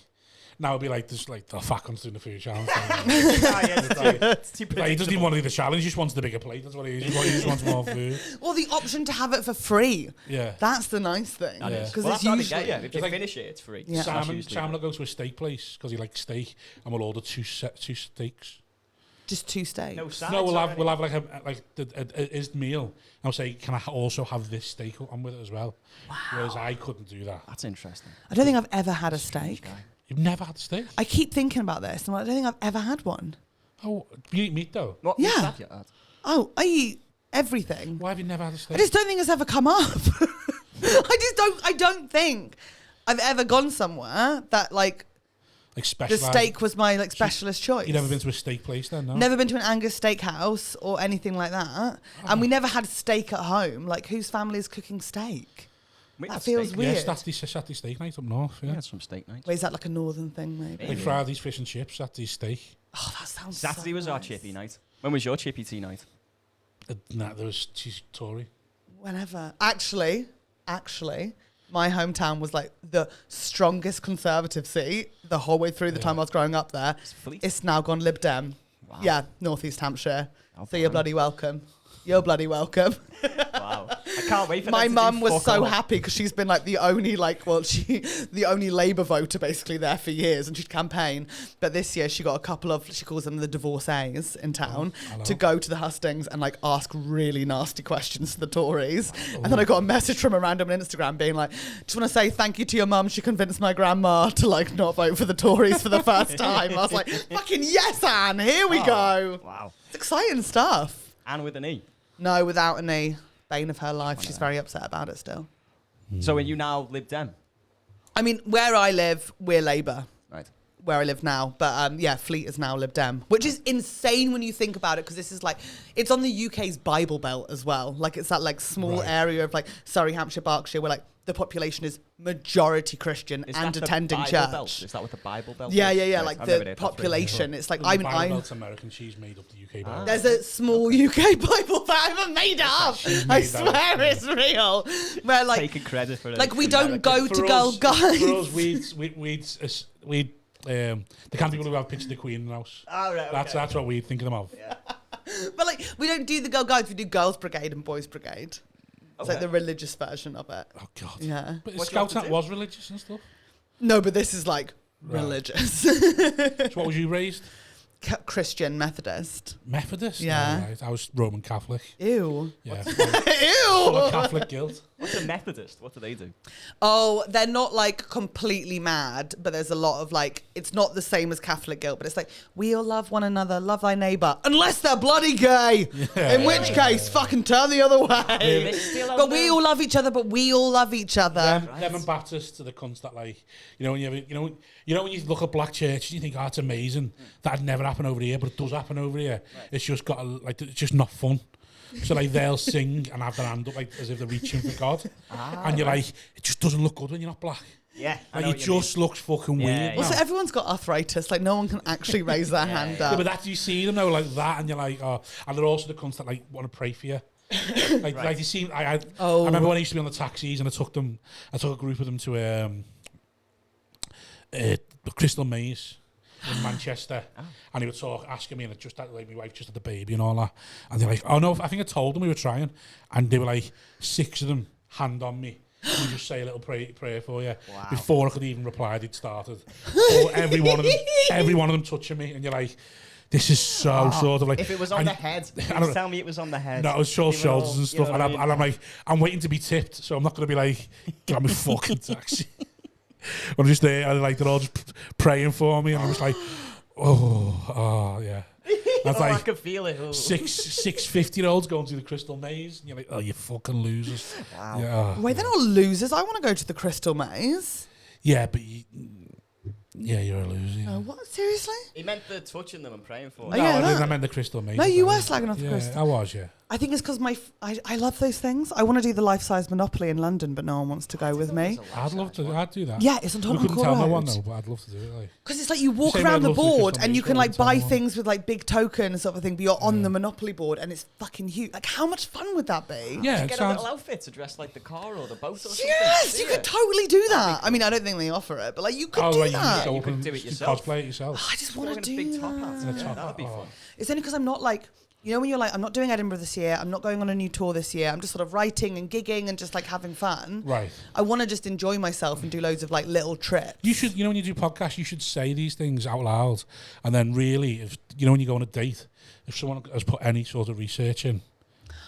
now it'd be like this, like the fat one's doing the food challenge. It's too Like, he doesn't even want to do the challenge; he just wants the bigger plate. That's what he is. He just wants more food. Or the option to have it for free. Yeah. That's the nice thing. That is. Because Well, it's that's how they usually. get you. If you like- finish it, it's free. Yeah. That's Simon usually will go to a steak place because he likes steak, and we'll order two steaks. Just 2 steaks. No sides No, we'll have already. like his meal. And I'll say, can I also have this steak on with it as well? Wow. Whereas I couldn't do that. That's interesting. I don't think I've ever had a steak. You've never had steak? I keep thinking about this, and I don't think I've ever had one. Oh, you eat meat though. What Yeah. meat have you had? Oh, I eat everything. Why have you never had a steak? I just don't think it's ever come up. I don't think I've ever gone somewhere that like like the specialized. steak was my like specialist choice. You've never been to a steak place then, no? Never been to an Angus steakhouse or anything like that. And we never had steak at home. Like, whose family is cooking steak? We That had feels steak. weird. Yeah, Saturday steak night up north. We Yeah. had some steak nights. Wait, is that like a northern thing, maybe? Like Friday's fish and chips, Saturday's steak. Oh, that sounds Saturday so was our nice. chippy night. When was your chippy tea night? Nah, there was cheese Tory. Whenever. Actually, my hometown was like the strongest Conservative seat the whole way through the time I was growing up there. Fleet. It's now gone Lib Dem. Wow. Yeah, North East Hampshire. Oh, So you're blimey. bloody welcome. You're bloody welcome. Wow. I can't wait for My them to mum do was fuck so all. happy because she's been like the only the only Labour voter basically there for years, and she'd campaign. But this year she got a couple of, she calls them the divorcees in town, hello. to go to the hustings and like ask really nasty questions to the Tories. And then I got a message from a random on Instagram being like, just want to say thank you to your mum. She convinced my grandma to like not vote for the Tories for the first time. I was like, fucking yes, Anne. Here we go. Wow. It's exciting stuff. And with an E. No, without an E. Bane of her life. She's very upset about it still. So when you now Lib Dem? I mean, where I live, we're Labour. Right. where I live now. But yeah, Fleet is now Lib Dem, which is insane when you think about it, because this is like, it's on the UK's Bible Belt as well. Like it's that like small area of like Surrey, Hampshire, Berkshire, where like the population is majority Christian and attending church. Belt? Is that what the Bible Belt Yeah, is? yeah, yeah. Right, Like the population. It's like Bible Belt's American. She's made up the UK Bible. There's a small UK Bible that I haven't made it up. I swear it's real. Where like taking credit for it. Like we don't go to For Girl us- Guides. For us, we'd the kind of people who have picture of the Queen in the house. Oh, right, okay. That's what we're thinking of. But like we don't do the Girl Guides. We do Girls Brigade and Boys Brigade. It's like the religious version of it. Oh God. Yeah. But What Scouts do you have to was religious and stuff. No, but this is like Right. religious. So what was you raised? Christian Methodist. Methodist. Yeah. Oh, right. I was Roman Catholic. Ew. Yeah. Ew. Full of Catholic guilt. What's a Methodist? What do they do? Oh, they're not like completely mad, but there's a lot of like, it's not the same as Catholic guilt, but it's like, we all love one another, love thy neighbour, unless they're bloody gay. In which case, fucking turn the other way. But we all love each other, but we all love each other. Them and Baptists are the cunts that like, when you look at black churches, you think, oh, it's amazing. That'd never happen over here, but it does happen over here. Right. It's just it's just not fun. So like they'll sing and have their hand up like as if they're reaching for God, and you're like, it just doesn't look good when you're not black. Yeah, like it just looks fucking weird. Yeah. Also, everyone's got arthritis. Like no one can actually raise their hand up. Yeah, but that you see them though like that, and you're like, oh, and they're also the cunts that like want to pray for you. Like you see, I remember when I used to be on the taxis and I took a group of them to Crystal Maze in Manchester, and he would asking me, and just that like my wife just had the baby and all that, and they're like, oh no, I think I told them we were trying, and they were like 6 of them hand on me. We just say a little prayer for you. Wow. Before I could even reply, they'd started. every one of them touching me, and you're like, this is so sort of like. If it was on the head, please tell me it was on the head. No, it was shoulders and stuff, and I'm like, I'm waiting to be tipped, so I'm not going to be like, get me fucking taxi. I'm just there, and like they're all just praying for me, and I'm just like, oh yeah. That's like I can feel it. 50-year-olds going through the Crystal Maze, and you're like, oh, you fucking losers. Wow. Yeah. Wait, they're not losers. I want to go to the Crystal Maze. Yeah, but you're a loser. Yeah. Oh, what? Seriously? He meant the touching them and praying for No, them. yeah, I no. didn't. I meant the Crystal Maze. No, you were slagging off the Yeah, Crystal. I was, yeah. I think it's because I love those things. I want to do the life-size Monopoly in London, but no one wants to go with me. I'd love to. I'd do that. Yeah, it's on We Tottenham couldn't Court tell Road. no one though, but I'd love to do it. Because it's like you walk Same around way the I'd love to do board Crystal and you Maze, can but I like wouldn't tell buy no one. things with like big tokens sort of thing, but you're on the Monopoly board and it's fucking huge. Like, how much fun would that be? Yeah, it Get a sounds. little outfit to dress like the car or the boat or something. Yes, you could totally do that. I mean, I don't think they offer it, but like you could do Right, that. you could do it yourself. Cosplay it yourself. I just want to Wearing a do big top that. hat. Yeah, Yeah, that would be fun. It's only because I'm not like, you know, when you're like, I'm not doing Edinburgh this year, I'm not going on a new tour this year, I'm just sort of writing and gigging and just like having fun. Right. I want to just enjoy myself and do loads of like little trips. You should, when you do podcasts, you should say these things out loud, and then really, if when you go on a date, if someone has put any sort of research in,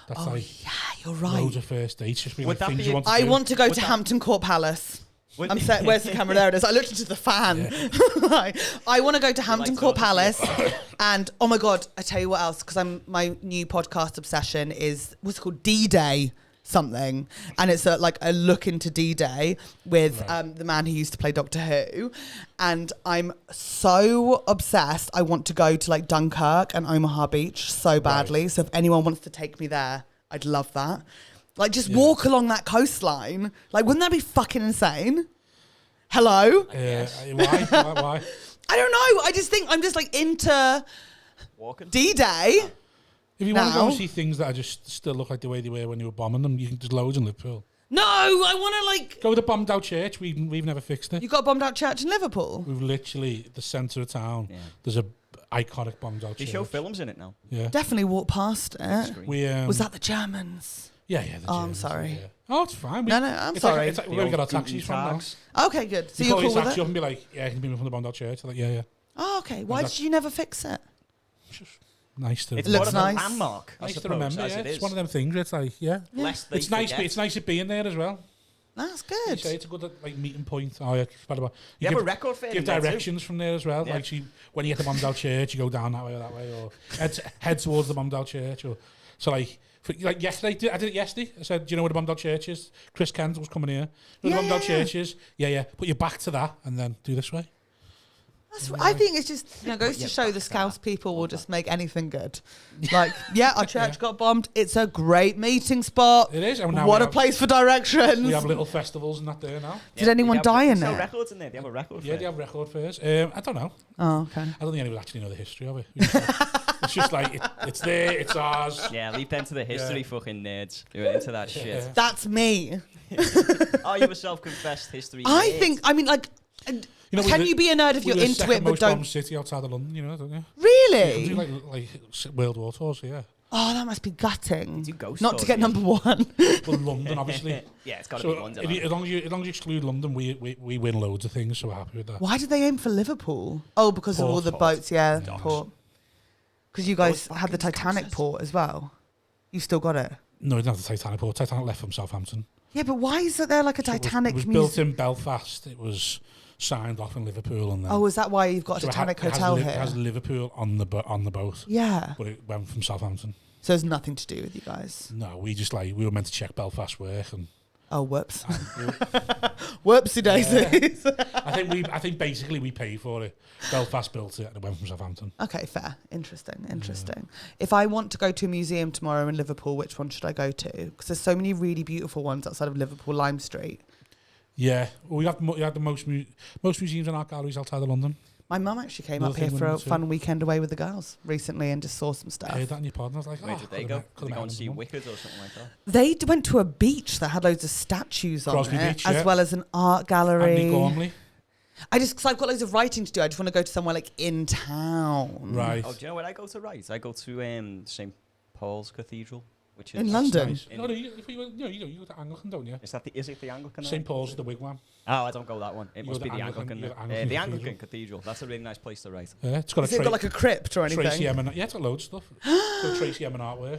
that's like Yeah, you're right. loads of first dates. Just be Would like that things be you a- want to I do. want to go to Hampton Court Palace. Would- I'm set. Where's the camera? There it is. I looked into the fan. Right. I want to go to Hampton Court Palace, and oh my god, I tell you what else, because my new podcast obsession is what's it called, D-Day something, and it's like a look into D-Day with the man who used to play Doctor Who, and I'm so obsessed. I want to go to like Dunkirk and Omaha Beach so badly. So if anyone wants to take me there, I'd love that. Like, just walk along that coastline. Like, wouldn't that be fucking insane? Hello? Why? I don't know. I just think I'm just like into Walking. D-Day. If you want to go Now. and see things that are just still look like the way they were when you were bombing them, you can just loads in Liverpool. No, I want to like... Go to the bombed out church. We've never fixed it. You got a bombed out church in Liverpool? We've literally the centre of town. Yeah. There's a iconic bombed out They church. show films in it now. Yeah. Definitely walked past it. We Was that the Germans? Yeah. Oh, I'm sorry. Yeah. Oh, it's fine. No, I'm it's sorry. It's like where we got our taxis from now. Okay, good. So You you're call your cool with taxi it? up and be like, yeah, can you be from the bombed out church? They're like, yeah. Oh, okay. Why did you never fix it? It's just nice to. It's looks more of nice. a landmark. I nice to suppose, remember. as Yeah, it it's is. one of them things. Where it's like, yeah. Lest they It's nice. forget. It's nice to being there as well. That's You good. say it's a good like meeting point. Oh yeah, you You have a record fair give in there too. directions from there as well. Yeah. Like when you get the bombed out church, you go down that way or that way, or head towards the bombed out church. Or so like yesterday, I did it yesterday. I said, do you know where the bombed out church is? Chris Kent was coming here. You know where the bombed out church is? Yeah. Put your back to that and then do this way. I think it's just, goes to show the Scouse people will just make anything good. Like, our church got bombed. It's a great meeting spot. It is. And now what a place for directions. We have little festivals and that there now. Did anyone die in there? Records in there. They have a record fair. Yeah, they have record fairs. I don't know. Oh, okay. I don't think anyone actually know the history of it. It's just like, it's there, it's ours. Yeah, leave them to the history fucking nerds who are into that shit. Yeah. That's me. Are you a self-confessed history I nerd? think, can you be a nerd if you're into it but don't... city outside of London, don't you? Really? You do like World War tours, yeah. Oh, that must be gutting. Do ghost Not to get tours, number one. But London, obviously. Yeah, it's got to So be London. as long as you exclude London, we win loads of things, so we're happy with that. Why did they aim for Liverpool? Oh, because of all the boats, port. Because you guys had the Titanic port as well. You still got it? No, we didn't have the Titanic port. Titanic left from Southampton. Yeah, but why is there like a Titanic It was museum? built in Belfast. It was signed off in Liverpool, and then. Oh, is that why you've got a Titanic hotel here? It has Liverpool on the boat. Yeah. But it went from Southampton. So it's nothing to do with you guys. No, we just we were meant to check Belfast work, and Oh, whoops. Whoopsie daisies. I think basically we paid for it. Belfast built it, and it went from Southampton. Okay, fair. Interesting. If I want to go to a museum tomorrow in Liverpool, which one should I go to? Because there's so many really beautiful ones outside of Liverpool, Lime Street. Yeah, well, we had the most museums and art galleries outside of London. My mum actually came up here for a fun weekend away with the girls recently and just saw some stuff. I heard that in your pod, and I was like, Where did they go? Did they go and see Wicked or something like that? They went to a beach that had loads of statues Crosby on it, Beach, as well as an art gallery. Andy Gormley. Because I've got loads of writing to do. I just want to go to somewhere like in town. Right. Oh, do you know where I go to write? I go to St. Paul's Cathedral, which is In London? Nice. No, you go to Anglican, don't you? Is it the Anglican? St. Paul's is the wigwam. Oh, I don't go that one. It You must go be to the Anglican- Anglican. you go to Anglican The Cathedral. Anglican Cathedral. That's a really nice place to write. Yeah, it's got Has it got like a crypt or anything? Tracy Emin. Yeah, it's got loads of stuff. It's got Tracy Emin artwork.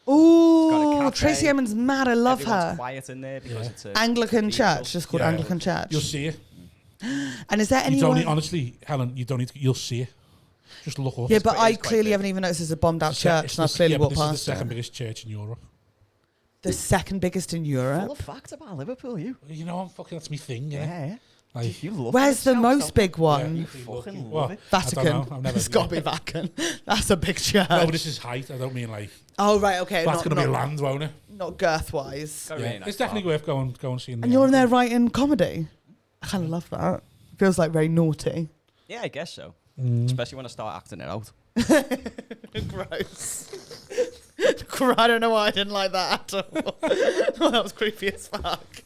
Ooh, Tracy Emin's mad. I love Everyone's her. quiet in there because it's a Anglican cathedral. church, just called Yeah. Anglican church. You'll see it. And is there You don't anyone? need, honestly, Helen, you don't need to, you'll see it. Just look up. Yeah, but I it's quite clearly big. haven't even noticed there's a bombed out It's the church, it's and I've the- clearly yeah, but walked this is past the second it. biggest church in Europe. The second biggest in Full Europe. of facts about Liverpool, you. You know, that's my thing, yeah. Yeah. Like, You love Where's the it, most so- big Yeah, one? you fucking Well, love it. Vatican. I don't know, I've never It's got to be Vatican. That's a big church. No, but this is height. I don't mean like Oh, right, okay. that's going to be not, land, won't it? not girth-wise. Got a Yeah. really nice It's definitely worth going seeing. And you're in there writing comedy? I kind of love that. Feels like very naughty. Yeah, I guess so. Mm. Especially when I start acting it out. Gross. I don't know why I didn't like that at all. Oh, that was creepy as fuck.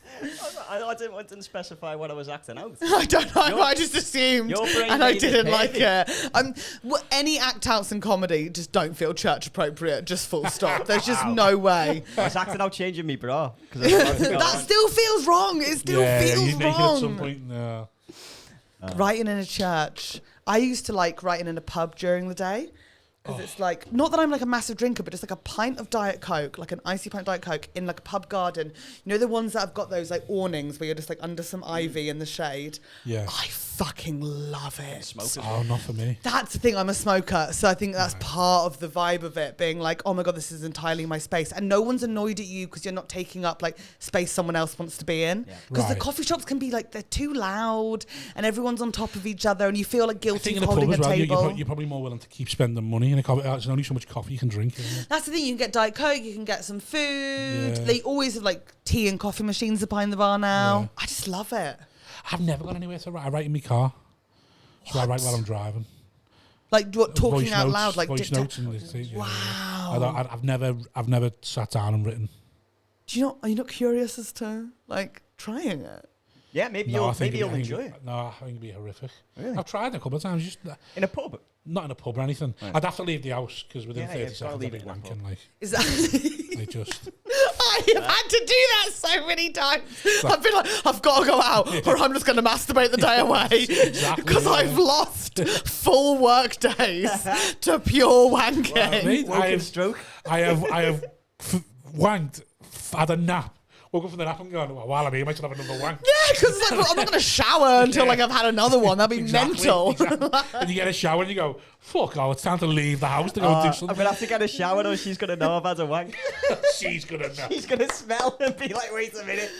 I didn't specify what I was acting out. I don't know. Your- I just assumed, your brain and I made it didn't like perfect. it. Any act outs in comedy just don't feel church appropriate. Just full stop. There's just no way. I was acting out changing me bra. 'Cause I was about to go That on. still feels wrong. It still feels you naked wrong. at some point. No. Writing in a church. I used to like writing in a pub during the day. Because it's like, not that I'm like a massive drinker, but it's like a pint of Diet Coke, like an icy pint of Diet Coke in like a pub garden. You know the ones that have got those like awnings where you're just like under some ivy in the shade? Yeah. I fucking love it. Smoke as Oh, well. not for me. That's the thing, I'm a smoker, so I think that's part of the vibe of it, being like, oh my god, this is entirely my space. And no one's annoyed at you because you're not taking up like space someone else wants to be in. Yeah. Because the Right. coffee shops can be like, they're too loud and everyone's on top of each other and you feel like I guilty think in for a pub holding as a well, table. you're probably more willing to keep spending money in a coffee. There's only so much coffee you can drink. Isn't it? That's the thing, you can get Diet Coke, you can get some food. Yeah. They always have like tea and coffee machines behind the bar now. Yeah. I just love it. I've never gone anywhere to write. I write in my car. So I write while I'm driving. Like what, talking Voice out notes, loud, like voice dicta- notes and this thing, yeah. Wow. I've never sat down and written. Do you not, are you not curious as to like trying it? Yeah, maybe No, I you'll think enjoy it. No, I think it'd be horrific. Really? I've tried it a couple of times, just In a pub. not in a pub or anything. Right. I'd have to leave the house because within Yeah, 30 you've gotta seconds I'd leave be it in a pub. wanking. Like, Is that... I just I've had to do that so many times. I've been like, I've got to go out or I'm just going to masturbate the day away. Exactly, Because yeah. I've lost full work days to pure wanking. Mate, Woken stroke. I have wanked, had a nap, woke up from the nap and going, well, while I'm here, I might have another wank. Yeah, because like, well, I'm not going to shower until like I've had another one. That'd be mental. Exactly. And you get a shower and you go, fuck, it's time to leave the house to go do something. I'm going to have to get a shower or she's going to know I've had a wank. She's going to know. She's going to smell and be like, wait a minute.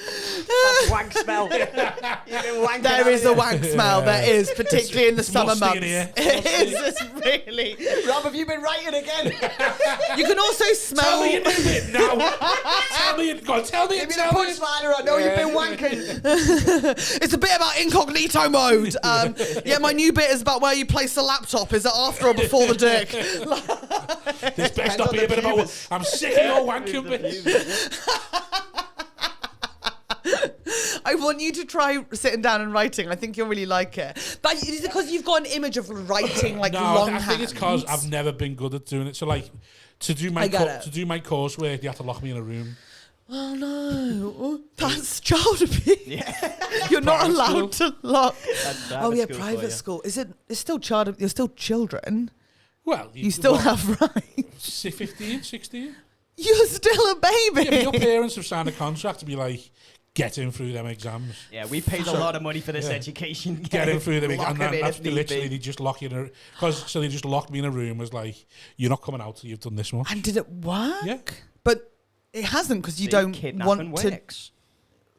That's wank smell. You've been wanking There out is here. a wank smell. There is, particularly in the summer musty months. in here. It is. It's really. Rob, have you been writing again? You can also smell. Tell me you knew it now. Tell me it. Go on, tell me it. Give me the Tell me it. punchline. I know you've been wanking. It's a bit about incognito mode. Yeah, my new bit is about where you place the laptop. Is it after or before the dick? This best not be a bit about. I'm sick of your wanking bits. I want you to try sitting down and writing. I think you'll really like it. But is it because you've got an image of writing like No, longhand? I think it's because I've never been good at doing it. So like to do my coursework, you have to lock me in a room. Oh no, that's child abuse. Yeah. You're not Private allowed to lock. Oh yeah, school private for you. school. Is it? It's still child. You're still children. Well, You still have rights. 15, 16. You're still a baby. Yeah, but your parents have signed a contract to be like, get him through them exams. Yeah, we paid a lot of money for this Yeah. education. Get him through them Lock exams. him And in that's if need literally, be. they just lock you in a... So they just locked me in a room, was like, you're not coming out till you've done this much. And did it work? Yeah. But it hasn't because you See, don't kidnapping want to works.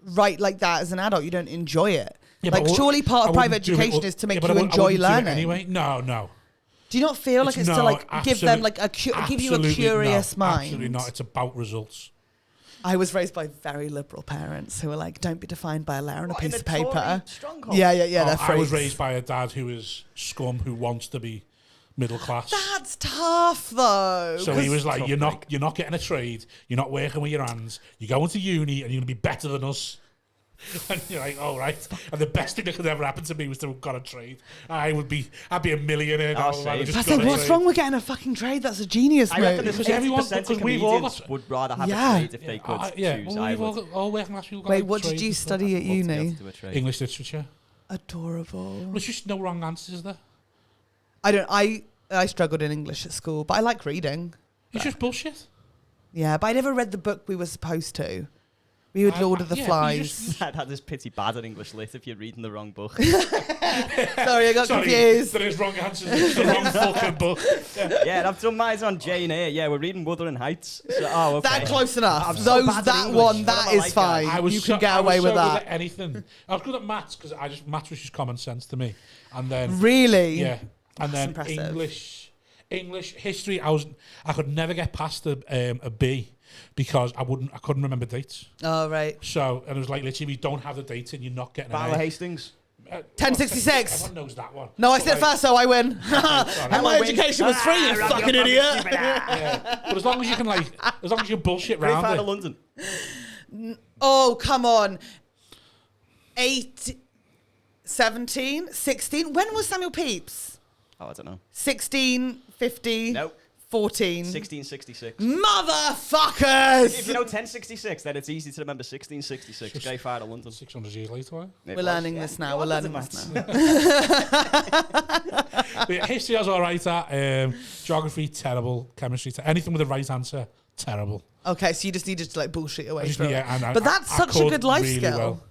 write like that as an adult. You don't enjoy it. Yeah, like but surely part I of private wouldn't do it- education is to make but I you wouldn't- I enjoy wouldn't do it learning. anyway. No. Do you not feel like it's to like give them like give you a absolutely curious not. mind? Absolutely not. It's about results. I was raised by very liberal parents who were like, "Don't be defined by a letter and a What, in piece the of paper." Tory stronghold? Yeah. Oh, They're I was freaks. raised by a dad who is scum, who wants to be middle class. That's tough though. So he was like, Tough you're break. not getting a trade. You're not working with your hands. You're going to uni and you're going to be better than us. And you're like, all right. And the best thing that could ever happen to me was to have got a trade. I'd be a millionaire now. Oh, I'd same. just I got think a what's trade. wrong with getting a fucking trade? That's a genius I reckon move. there's Because everyone- 50% of because we've all comedians got- would rather have Yeah. a trade if they could choose. Well, I we've would. all working class people got Wait, like what did trades you and stuff. study at Love to be able uni? to do a trade. English literature. Adorable. Well, there's just no wrong answers, is there? I struggled in English at school, but I like reading. It's just bullshit. Yeah, but I never read the book we were supposed to. We read Lord of the yeah, but you Flies. just- I'd have this pity bad at English lit if you're reading the wrong book. Sorry, I got Sorry, confused. there is wrong answers. It's the wrong fucking book. Yeah, and I've done mine on Jane Eyre. Yeah, we're reading Wuthering Heights. So, oh, okay. That close enough. I'm so Those bad at that English. one, What that am I is like, fine. guys? You can get away with Good that. at anything. I was good at maths because maths was just common sense to me. And then Really? yeah, and That's then impressive. English history. I could never get past a B because I couldn't remember dates. Oh, right. So and it was like literally, if you don't have the dates and you're not getting an Bauer A. Hastings. 1066. Everyone knows that one. No, I But, said like, first, so I win. and Hello, my win. education was free, you Rob, fucking you're idiot. stupid ass. Yeah. But as long as you can as long as you bullshit Great around fan it. of London. Oh, come on. 8, 17, 16. When was Samuel Pepys? Oh, I don't know. 16, 50, Nope. 14. 1666. Motherfuckers! If you know 1066, then it's easy to remember 1666. Great fan of London. 600 years later. Right? It We're was, learning yeah. this now. Yeah, We're what does learning it this matter? now. But yeah, history I was all right at. Geography, terrible. Chemistry, anything with the right answer, terrible. Okay, so you just needed to like bullshit away I just- from yeah, it. and But that's I such a could good life really skill. well.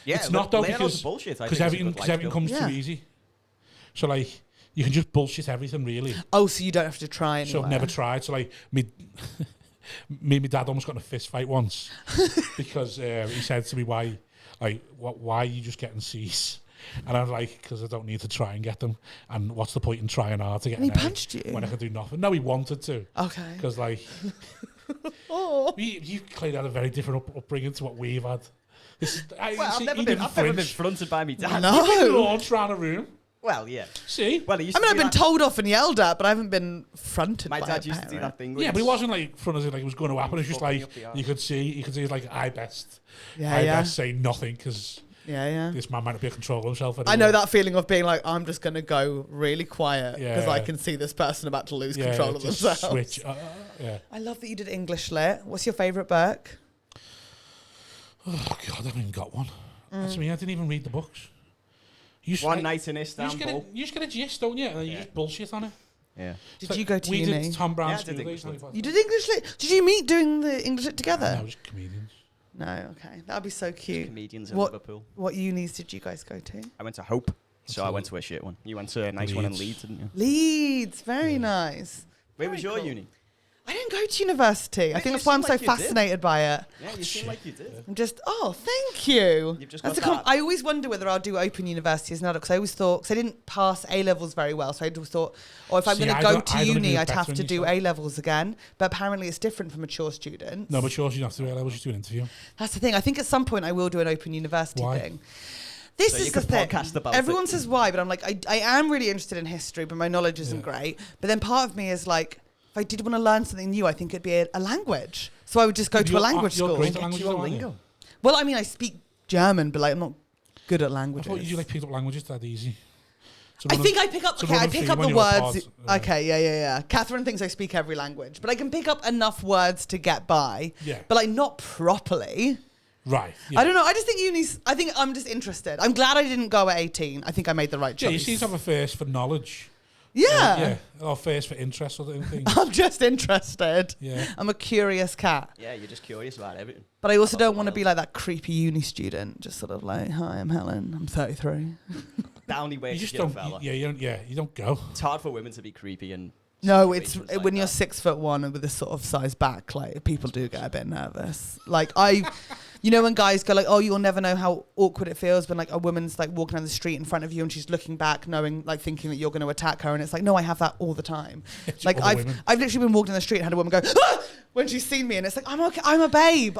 Yeah, It's not though laying out the because bullshit. I because think, is a everything good life skill. comes Yeah. too easy. So like you can just bullshit everything really. Oh, so you don't have to try anywhere. So I've never tried. So like me and my dad almost got in a fist fight once because he said to me, why are you just getting C's? And I was like, because I don't need to try and get them. And what's the point in trying hard to get And he an A punched you? when I could do nothing? No, he wanted to. Okay. Because like, Oh. you clearly had a very different upbringing to what we've had. Well, I've never been fronted by me dad. No. You've been launched around a room. Well, yeah. See? Well, he used I mean, to I've do been that. told off and yelled at, but I haven't been fronted My by dad a used to do parent. that thing. Yeah, but he wasn't like front as if like it was going to happen. It was just Fucking like up the arse. you could see his like I best Yeah. say nothing because Yeah. this man might not be able to control himself. I know that feeling of being like, I'm just going to go really quiet because I Yeah. can see this person about to lose Yeah, control of just themselves. switch. Yeah. I love that you did English lit. What's your favourite book? Oh God, I haven't even got one. That's me. I didn't even read the books. You just, One night in you just Istanbul. get a gist, don't you? And then you Yeah. just bullshit on it. Yeah. Did So you go to we uni? did Tom Brown's Yeah, I did school English days. lit. You did English lit? Did you meet doing the English lit together? No, just comedians. No, okay. That would be so cute. Comedians in What- Liverpool. What unis did you guys go to? I went to Hope, so I went to a shit one. You went to a nice one in Leeds. Leeds, didn't you? Leeds, very nice. Where was Very your cool. uni? I didn't go to university. I Mate, think you that's why I'm seem so like you did. fascinated by it. Yeah, you seem like you did. I'm just, thank you. You've just That's got that. I always wonder whether I'll do open university as an adult, because I always thought, because I didn't pass A-levels very well, so I always thought, if I'm See, going I to go don't- to I don't uni, do I'd better have than to do yourself. A-levels again. But apparently it's different for mature students. No, but yours, you don't have to do A-levels, just do an interview. That's the thing. I think at some point I will do an open university Why? thing. This So you is the could thing. podcast about Everyone it. says why, but I'm like, I am really interested in history, but my knowledge isn't Yeah. great. But then part of me is like, if I did want to learn something new, I think it'd be a language. So I would just go to a language you're school. great at Get languages, you a aren't you? lingo. Well, I mean, I speak German, but like I'm not good at I languages. thought you like picked up languages that easy. To I run think a- I pick up. to Okay, run I a pick feed up when the you're a words. pod, Okay, yeah. Catherine thinks I speak every language, but I can pick up enough words to get by. Yeah. But like not properly. Right. Yeah. I don't know. I just think uni's. I think I'm just interested. I'm glad I didn't go at 18. I think I made the right choice. Yeah, you seem to have a thirst for knowledge. Yeah. Yeah. Or thirst for interest or things. I'm just interested. Yeah. I'm a curious cat. Yeah, you're just curious about everything. But I also About don't the want to world. be like that creepy uni student, just sort of like, hi, I'm Helen. I'm 33. The only way You to just get a don't. fella. You don't go. It's hard for women to be creepy and. No, it's situations like when you're that. 6'1" and with this sort of size back, like people do get a bit nervous. Like you know when guys go like, oh, you'll never know how awkward it feels when like a woman's like walking down the street in front of you and she's looking back, knowing like thinking that you're going to attack her, and it's like, no, I have that all the time. It's Like all I've women. literally been walking down the street and had a woman go "Ah!" when she's seen me, and it's like, I'm okay, I'm a babe,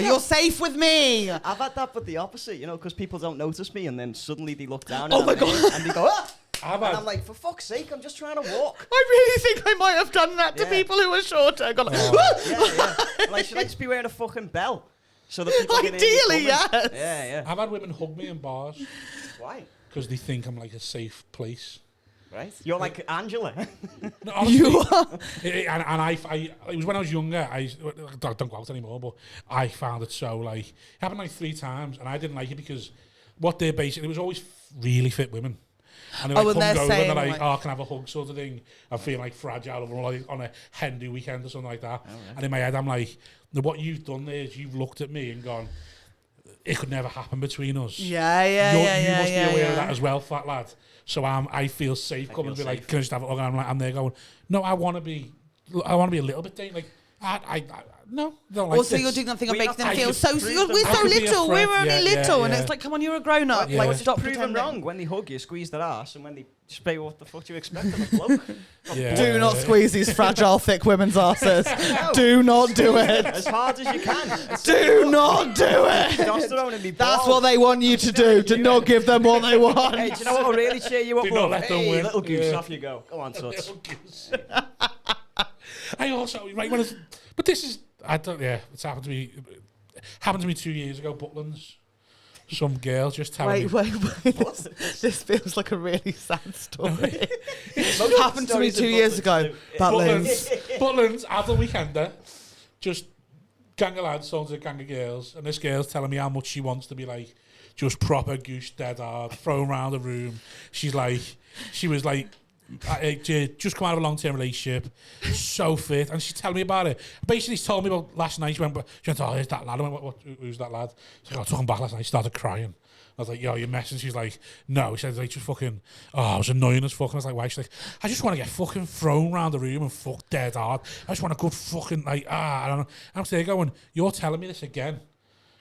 you're safe with me. I've had that, but the opposite, you know, because people don't notice me, and then suddenly they look down. Oh and my I'm there, God. And they go, ah! I've And had- I'm like, for fuck's sake, I'm just trying to walk. I really think I might have done that to Yeah. people who are shorter. I got like, Oh. "Ah!" Yeah. Like, should I just be wearing a fucking bell? So that people can hear me Ideally, coming? yes. Yeah. I've had women hug me in bars Why? because they think I'm like a safe place. Right? You're like Angela. No, honestly, You are. it was when I was younger. I don't go out anymore, but I found it so like it happened like 3 times, and I didn't like it because what they're basically, it was always really fit women. And Oh, they and like they're come over and saying, they're like, like- oh, can I have a hug sort of thing? I'm feeling like fragile or like on a Hindu weekend or something like that. And in my head, I'm like, no, what you've done there is you've looked at me and gone, it could never happen between us. Yeah. You must be aware of that as well, fat lad. So I feel safe coming feel to be like, safe. can I just have a hug? And I'm there going, no, I want to be a little bit dating. Like, no, don't like Also, this. you're doing that thing of We making have them to feel prove so. them We're I so could be a little. friend. We're only Yeah, little, and yeah. it's like, come on, you're a grown up. Yeah. Like, Well, stop Prove them pretending. wrong when they hug you, squeeze their ass, and when they spray what the fuck do you expect them to blow? Yeah. Do not squeeze these fragile, thick women's asses. Do not do it. As hard as you can. Do not do it. Testosterone in me That's balls. what they want you to do. To not give them what they want. Hey, do you know what will really cheer you up? Do not Wolf? let them Hey, win. little goose, Yeah. off you go. Go on, Tuts. I also right when but this is it's happened to me. Happened to me 2 years ago, Butlins. Some girl just telling me. Wait. This feels like a really sad story. It happened to me 2 years ago. Butlins. Butlins, adult weekender, just gang of lads, talking to a gang of girls, and this girl's telling me how much she wants to be like, just proper goose dead hard, thrown around the room. She was like, just come out of a long-term relationship, so fit, and she's telling me about it. Basically, she told me about last night. She went, oh, here's that lad. I went, who's that lad? She's like, I took him back last night. She started crying. I was like, yo, you're messing. She's like, no. She said, like, just fucking, I was annoying as fuck. And I was like, why? She's like, I just want to get fucking thrown around the room and fuck dead hard. I just want a good fucking, like, I don't know. And I'm there going, you're telling me this again?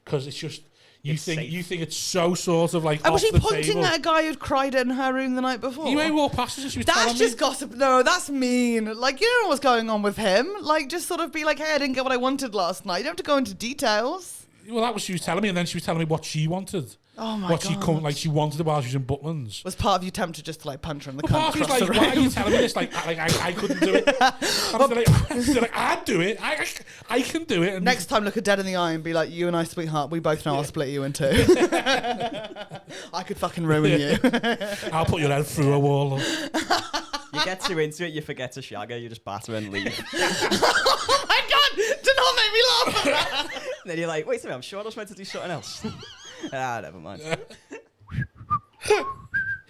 Because it's just, you think it's so sort of like And was off she the pointing table. at a guy who'd cried in her room the night before? You ain't walked past us and she was telling That's me. just gossip. No, that's mean. Like, you don't know what's going on with him. Like, just sort of be like, hey, I didn't get what I wanted last night. You don't have to go into details. Well, that was she was telling me, and then she was telling me what she wanted. Oh my what God. she wanted it while she was in Butlins. Was part of you tempted just to like punch her in the But cunt part of me was across like, the why are room? you telling me this? Like I couldn't do it. I'd do it. I can do it. And Next time, look her dead in the eye and be like, you and I, sweetheart, we both know I'll split you in two. I could fucking ruin you. I'll put your head through a wall. You get too into it, you forget to shag her, you just batter and leave. Oh my God, do not make me laugh at that. Then you're like, wait a minute, I'm sure I was meant to do something else. Never mind.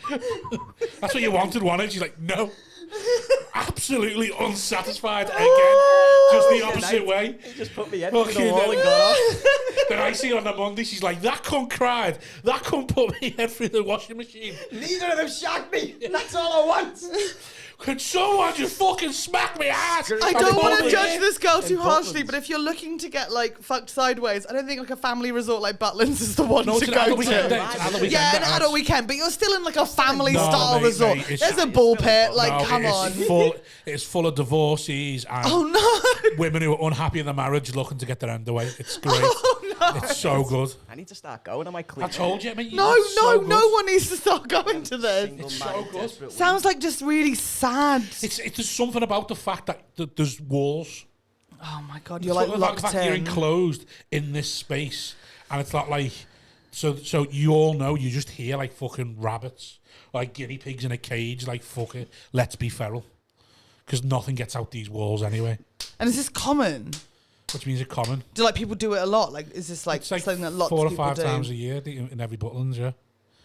That's what you wanted, wasn't it? She's like, no. absolutely unsatisfied again. Just the opposite way. He just put me head through the Fucking wall and got off. Then I see her on the Monday, she's like, that cunt cried. That cunt put me head through the washing machine. Neither of them shagged me. That's all I want. Could someone just fucking smack me ass? I don't want to Butlins. judge this girl too harshly, Butlins. but if you're looking to get like fucked sideways, I don't think like a family resort like Butlins is the one No, to it's an go adult to. weekend. It's an adult weekend. Yeah, an That's- adult weekend, but you're still in like a family No, style mate, resort. mate, it's- There's a it's ball still pit, fun. like No, come on. It's full of divorcees and Oh no! women who are unhappy in their marriage looking to get their end away. It's great. Oh no! It's so good. I need to start going. Am I clean? I told you, mate. No, it's so no good. one needs to start going to this. Single It's man so in good. desperate Sounds like just really sad. There's something about the fact that there's walls. Oh my god, you're like Something about locked the fact you're in. enclosed in this space, and it's not like so you all know you just hear like fucking rabbits, like guinea pigs in a cage, like fucking let's be feral, because nothing gets out these walls anyway. And is this common? Which means it's common. Do like people do it a lot? Like, is this like It's like something that lots 4 of or people 5 do? times a year in every Butlins, yeah.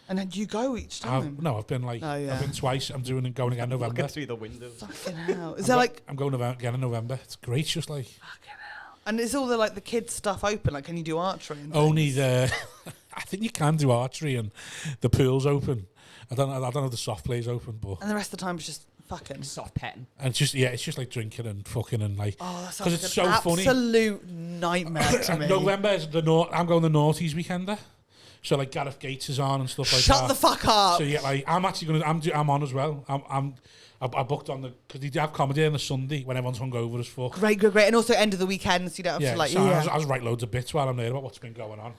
And then you go each time. I've been like Oh, yeah. I've been twice. I'm doing and going again in November. Looking through the window. Fucking hell! Is there like, I'm going again in November. It's great. It's just like and is all the like the kids stuff open? Like, can you do archery? And only things? the. I think you can do archery and the pool's open. I don't know if the soft play's open, but And the rest of the time it's just fucking. Soft petting. and it's just like drinking and fucking and like. Oh, that 'Cause sounds it's like an so funny. absolute nightmare to me. November is I'm going the noughties weekender, so like Gareth Gates is on and stuff like Shut that. the fuck up. So yeah, like I'm actually I'm on as well. I booked on because they have comedy on the Sunday when everyone's hungover as fuck. Great. And also end of the weekend, so you don't have Yeah, to like. so Yeah. I was write loads of bits while I'm there about what's been going on.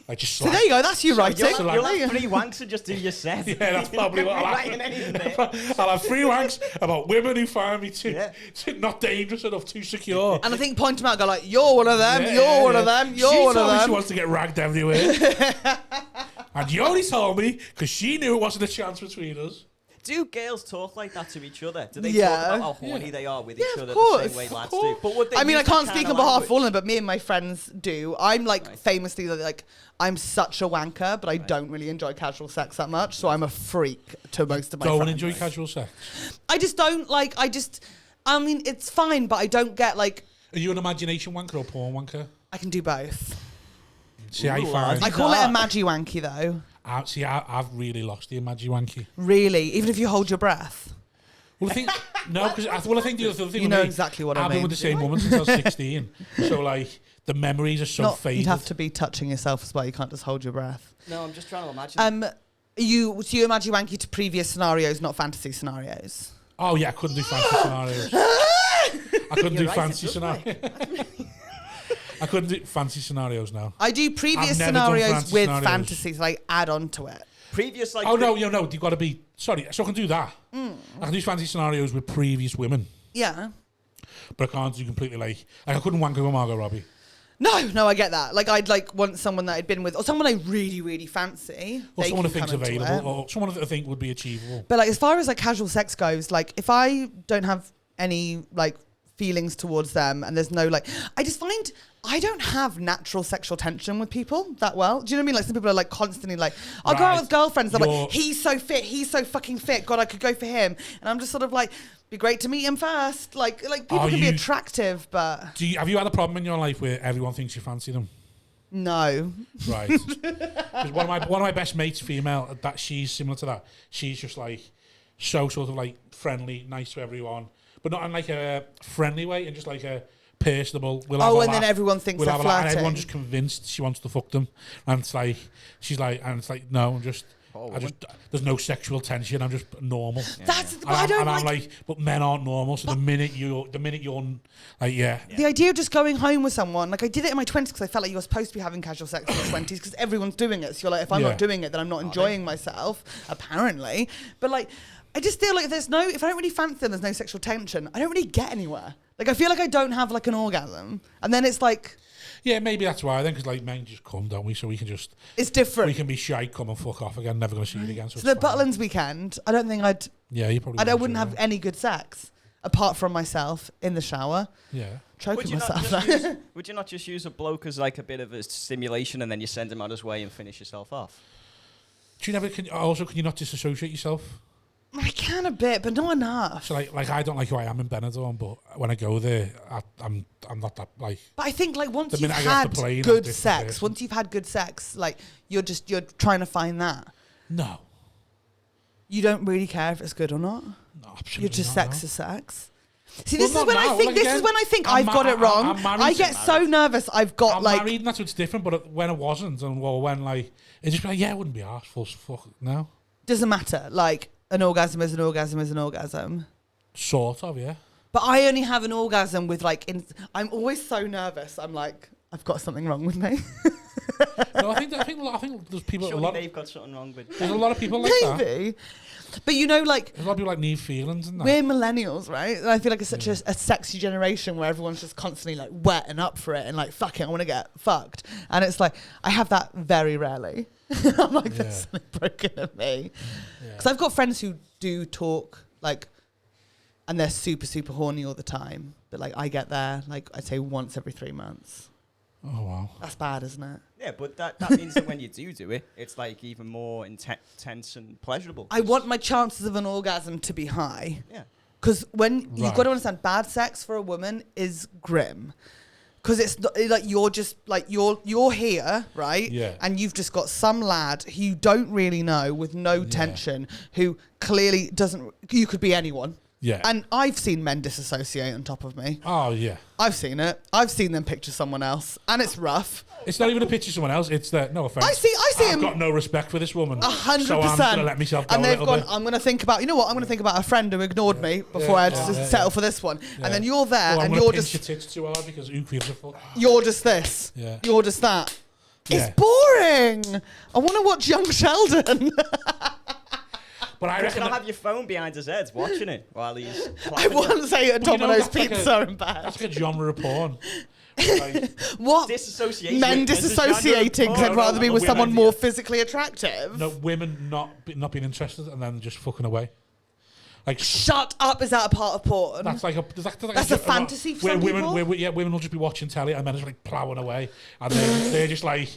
Like just So there you go. That's you writing. So like- You'll have 3 wanks and just do your set. Yeah, that's probably what I'll Writing have. anything there. I'll have 3 wanks about women who find me too, Yeah. too not dangerous enough, too secure. And I think point them out, go like, you're one of them, Yeah, you're one yeah. of them, you're She one of told me she them. wants to get ragged everywhere. And you only told me because she knew it wasn't a chance between us. Do girls talk like that to each other? Do they Yeah. talk about how horny Yeah. they are with Yeah, each of other the course, same way of lads course. do? But would they I mean, I use that can't kind speak of on behalf of language? all of them, but me and my friends do. I'm like Right. famously like I'm such a wanker, but I don't really enjoy casual sex that much, so I'm a freak to most of my Don't friends. enjoy casual sex. I just don't like. I mean, it's fine, but I don't get like. Are you an imagination wanker or porn wanker? I can do both. See, I Ooh, find. I call it a magi wanky though. I've really lost the imagi wanky. Really, even if you hold your breath. Well, I think no, because I think the other thing. You with know me, exactly what I I've been mean. with the same woman since I was 16, so like the memories are so Not, faded. you'd have to be touching yourself as well. You can't just hold your breath. No, I'm just trying to imagine. So you imagine wanky to previous scenarios, not fantasy scenarios. Oh yeah, I couldn't do fancy scenarios. I couldn't You're do right, fancy it does, scenarios. I couldn't do fancy scenarios now. I do previous I've never done scenarios fantasy with scenarios. fantasies, like add on to it. Previous, like... Oh no, you've got to be sorry. So I can do that. I can do fancy scenarios with previous women, Yeah. but I can't do completely like I couldn't wank with Margot Robbie. No, I get that. Like, I'd like want someone that I'd been with, or someone I really, really fancy. Or They someone who can thinks come into available, it. or someone that I think would be achievable. But like, as far as like casual sex goes, like if I don't have any like feelings towards them, and there's no like, I just find I don't have natural sexual tension with people that well. Do you know what I mean? Like some people are like constantly like, I'll go out Right. with girlfriends. I'm You're- like, he's so fit, he's so fucking fit. God, I could go for him. And I'm just sort of like, be great to meet him first. Like people Are can be you- attractive, but Have you had a problem in your life where everyone thinks you fancy them? no. Right. Because one of my best mates, female, that she's similar to that. She's just like so sort of like friendly, nice to everyone, but not in like a friendly way, and just like a personable. We'll have a Oh, and then laugh. everyone thinks We'll they're have a laugh, and flirting. everyone's just convinced she wants to fuck them, and it's like she's like, and it's like no, I'm just. Oh, I just there's no sexual tension. I'm just normal. That's And I don't I'm like. but men aren't normal. So the minute you're like, yeah, The idea of just going home with someone, like I did it in my 20s because I felt like you were supposed to be having casual sex in your 20s because everyone's doing it. So you're like, if I'm Yeah. not doing it, then I'm not enjoying myself, apparently. But like, I just feel like if I don't really fancy them, there's no sexual tension, I don't really get anywhere. Like I feel like I don't have like an orgasm. And then it's like, yeah, maybe that's why. Then because like men just come, don't we? So we can just it's different. we can be shy, come and fuck off again. Never gonna see you again. So So the it's fine. Butlins weekend, I don't think Yeah, you probably. I wouldn't have any good sex apart from myself in the shower, Yeah. choking myself. Would you not just use a bloke as like a bit of a stimulation and then you send him on his way and finish yourself off? Do you never? Can you not disassociate yourself? I can a bit, but not enough. So like I don't like who I am in Benidorm, but when I go there, I'm not that like. But I think like once The you've minute I get off had the plane, I'm good different sex, person. once you've had good sex, like you're trying to find that. No, You don't really care if it's good or not. no, absolutely You're just not, sex no. is sex. See, Well, this is not when now, I think like, this again, is when I think I'm I've got ma- it wrong. I'm married I to- get so nervous. I've got I'm like married, and that's what's different. But when I wasn't, and well, when like it's just like, yeah, it wouldn't be arseful. Fuck no. doesn't matter. Like an orgasm is an orgasm is an orgasm. Sort of, yeah. But I only have an orgasm with like. I'm always so nervous. I'm like, I've got something wrong with me. No, I think there's people. Surely they've got something wrong with. There's a lot of people like that. Maybe. But you know, like There's a lot of people like need feelings and that. we're millennials, right? And I feel like it's such a sexy generation where everyone's just constantly like wet and up for it and like fucking, I want to get fucked. And it's like I have that very rarely. I'm like, there's something broken in me. Because I've got friends who do talk like, and they're super super horny all the time. But like I get there like I'd say once every 3 months. Oh wow. That's bad, isn't it? Yeah, but that means that when you do it, it's like even more intense and pleasurable. I want my chances of an orgasm to be high. Yeah. Because when you've Right. got to understand, bad sex for a woman is grim. Because it's not, like you're just like you're here, right? Yeah. And you've just got some lad who you don't really know with no tension, who clearly doesn't. You could be anyone. Yeah. And I've seen men disassociate on top of me. Oh yeah. I've seen it. I've seen them picture someone else, and it's rough. It's not even a picture of someone else. It's that no offense. I see I've him. got no respect for this woman. 100%. So I'm gonna let myself go and a they've little gone, bit. I'm going to think about, you know what, I'm going to think about a friend who ignored me before I had to settle for this one. Yeah. And then you're there Oh, I'm and gonna you're pinch just, your tits too hard because who gives a fuck? you're just this. Yeah. You're just that. Yeah. It's boring. I want to watch Young Sheldon. But I You reckon. can have your phone behind his head watching it while he's. I once ate a Well, you know, Domino's that's like pizza a- in bed. That's like a genre of porn. Like, What? Disassociation. Men This is genre of disassociating because porn. I'd rather be no, with women, someone yeah. more physically attractive. no, women not being interested and then just fucking away. Like Shut up, is that a part of porn? that's like That's a fantasy for where some women, people? where women will just be watching telly and men are just like plowing away, and they're just like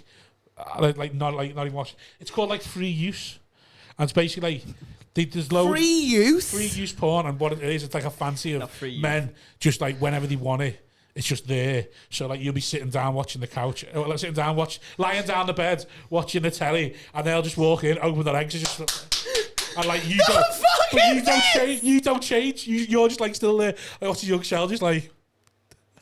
not even watching. It's called like free use, and it's basically like there's loads Free use? free use porn, and what it is, it's like a fancy Not of free use. men just like whenever they want it. It's just there. So like you'll be sitting down watching the couch, or like, lying down the bed watching the telly, and they'll just walk in, open their legs, and just. And like you don't, but you don't change. You don't change. You're just like still there. I watch Young Sheldon, just like,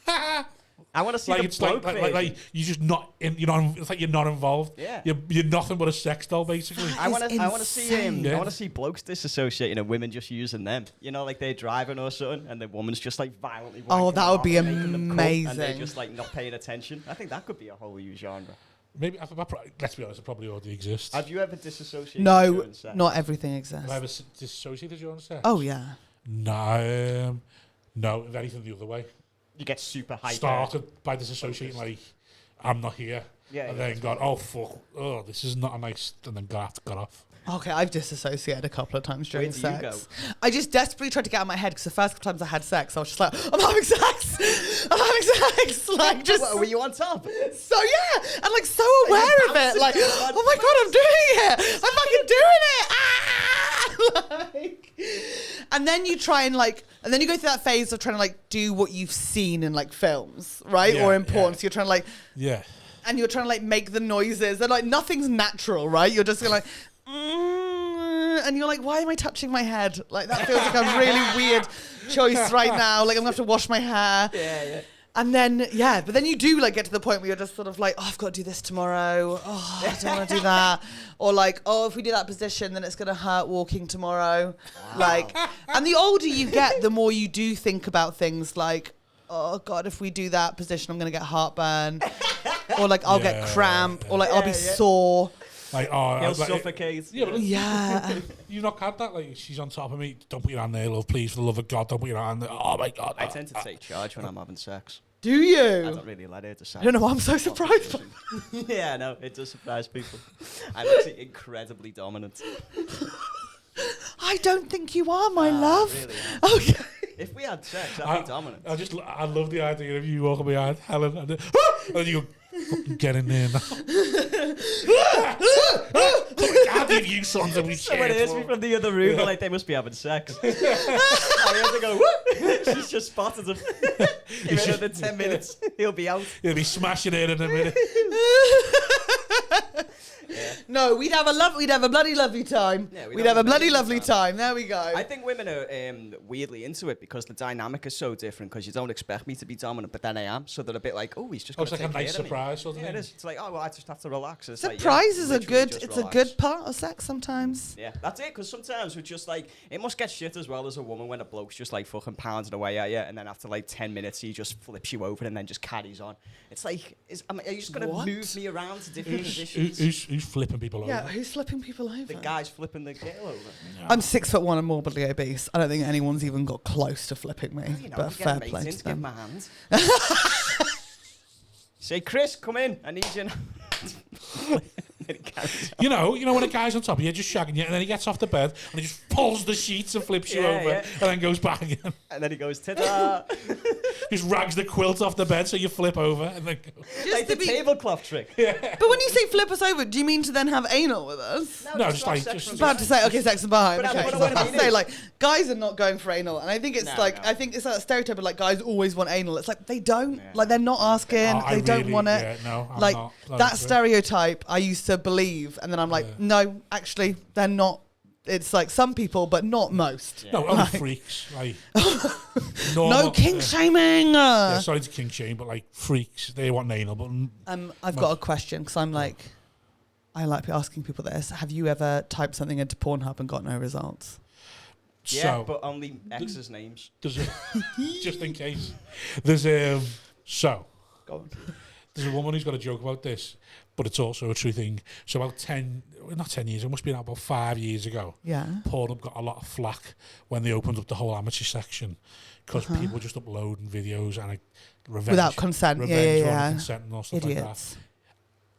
I want to see like the it's bloke like version. you're just not in. You're not. It's like you're not involved. Yeah. You're nothing but a sex doll, basically. I want is to see him. insane. Yeah. I want to see blokes disassociating and women just using them. You know, like they're driving or something, and the woman's just like violently. Oh, wanking that them would off be and making them come, and they're amazing. just like not paying attention. I think that could be a whole new genre. Maybe let's be honest, it probably already exists. Have you ever disassociated? No, during sex? not everything exists. Have I ever dissociated during sex? Oh, yeah. No, no, if anything the other way. You get super hyper. Started by disassociating, like I'm not here, Yeah, and yeah, then got oh fuck, oh this is not a nice, and then got off. Okay, I've disassociated a couple of times during Where do you sex. I just desperately tried to get out of my head because the first couple times I had sex, I was just like, I'm having sex! I'm having sex! Like, just. What, were you on top? So, yeah! And, like, so aware of it. bouncing Like, around oh my God, I'm doing it! I'm fucking doing it! Ah! Like, and then you try and, like, and then you go through that phase of trying to, like, do what you've seen in, like, films, right? Yeah, Or in porn. yeah. So you're trying to, like, Yeah. and you're trying to like make the noises and like nothing's natural, right? You're just going like and you're like, why am I touching my head? Like that feels like a really weird choice right now. Like I'm gonna have to wash my hair. Yeah. And then but then you do like get to the point where you're just sort of like, oh, I've got to do this tomorrow. Oh, I don't want to do that. Or like, oh, if we do that position, then it's gonna hurt walking tomorrow. Like, and the older you get, the more you do think about things like, oh God, if we do that position, I'm gonna get heartburn. Or like I'll get cramp, or like I'll be sore. Like, oh, He'll like, suffocate. Yeah, but Yeah. you not had that? Like, she's on top of me. Don't put your hand there, love. Please, for the love of God, don't put your hand there. Oh my God. I tend to take charge when I'm having sex. Do I you? don't really let her decide. I don't know why I'm so surprised. Yeah, no, it does surprise people. I'm actually incredibly dominant. I don't think you are, my Ah, love. really, yeah. Okay. If we had sex, I'd be dominant. I love the idea of you walking behind Helen and then you go, fucking get in there now. give you sons and we Someone share hears me from the other room, like they must be having sex. I hear them go, whoop! She's just spotted him. Give it another 10 minutes, he'll be out. He'll be smashing it in a minute. No, we'd have a bloody lovely time. Yeah, we'd have a bloody lovely time. There we go. I think women are weirdly into it because the dynamic is so different. Because you don't expect me to be dominant, but then I am. So they're a bit like, oh, he's just. It's like a nice surprise, sort of Yeah, thing. it is. It's like, oh, well, I just have to relax. It's Surprises like, are good. just It's relax. a good part of sex sometimes. Yeah, that's it. Because sometimes we're just like, it must get shit as well as a woman when a bloke's just like fucking pounding away at you, and then after like 10 minutes he just flips you over and then just carries on. It's like, are you just gonna What? move me around to different positions? Who's flipping people Yeah, over? who's flipping people over? The guy's flipping the girl over. I'm 6'1" and morbidly obese. I don't think anyone's even got close to flipping me. You know, but you fair get play mates in to to give them. my hand. Say, Chris, come in. I need you. You know when a guy's on top of you, just shagging you, and then he gets off the bed and he just pulls the sheets and flips you Yeah, over, yeah. and then goes back again. And then he goes, ta-da. Just rags the quilt off the bed so you flip over, and then go. Like the tablecloth trick. But when you say flip us over, do you mean to then have anal with us? No, just like just. I was about to say, okay, sex and behind. But Okay, what I so I was wanna about to say, mean like, guys are not going for anal, and I think it's No, like, no. I think it's that stereotype of like guys always want anal. It's like they don't, Yeah. like they're not asking, I they don't really- want it. yeah, no, I'm like not. that That's it. stereotype, I used to believe, and then I'm like, no, actually, they're not. It's like some people, but not most. No, only freaks. Like No kink shaming. Yeah, sorry to kink shame, but like freaks, they want anal. But I've got a question because I'm like, I like asking people this. Have you ever typed something into Pornhub and got no results? Yeah, so but only exes' names. there's a, just in case. There's so Go on. there's a woman who's got a joke about this, but it's also a true thing. So about not 10 years, it must be about 5 years ago. Yeah. Pornhub got a lot of flack when they opened up the whole amateur section because people were just uploading videos and revenge Without consent. revenge Yeah, or yeah, consent and all stuff Idiots. like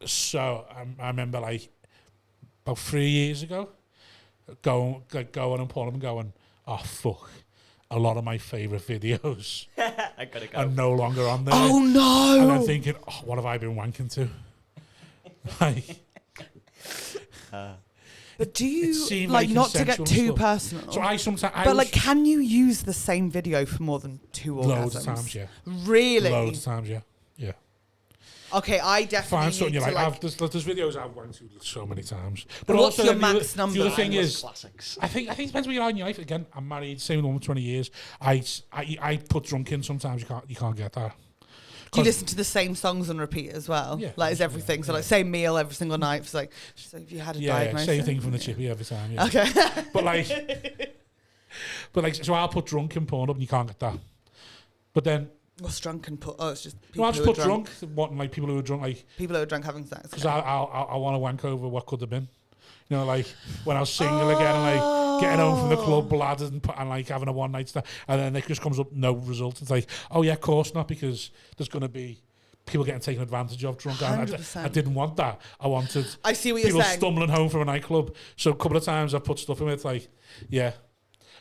that. So I remember like about 3 years ago, going on Pornhub and going, oh fuck, a lot of my favourite videos I gotta go. are no longer on there. Oh no! And I'm thinking, oh, what have I been wanking to? Like, But do you seemed like like not to get consensual too stuff. personal? so I sometimes, but like, can you use the same video for more than 2 orgasms? loads of times, yeah. Really? Loads of times, yeah. Yeah. Okay, I definitely Find need something you to like. like. there's videos I've wanked to so many times. But What's also your then the max other, number? The other thing Endless is, classics. I think it depends where you are in your life. Again, I'm married, same with woman 20 years. I put drunk in sometimes. You can't get that. Do you listen to the same songs on repeat as well? Yeah, Like, is everything so like same meal every single night? It's like, so if you had a Yeah, diagnosis, same thing from the chippy every time. Yeah. Okay. But like, so I'll put drunk in porn up and you can't get that. But then, What's drunk and put? Oh, it's just no, people I'll just who are put drunk, wanting like people who are drunk, like, People who are drunk having sex. because I want to wank over what could have been. You know, like when I was single again, and like getting home from the club, bladdered and like having a one night stand, and then it just comes up no result. It's like, oh yeah, of course not, because there's going to be people getting taken advantage of drunk. I 100%. didn't want that. I wanted I see what you're people saying. stumbling home from a nightclub. So a couple of times I put stuff in it, like, yeah.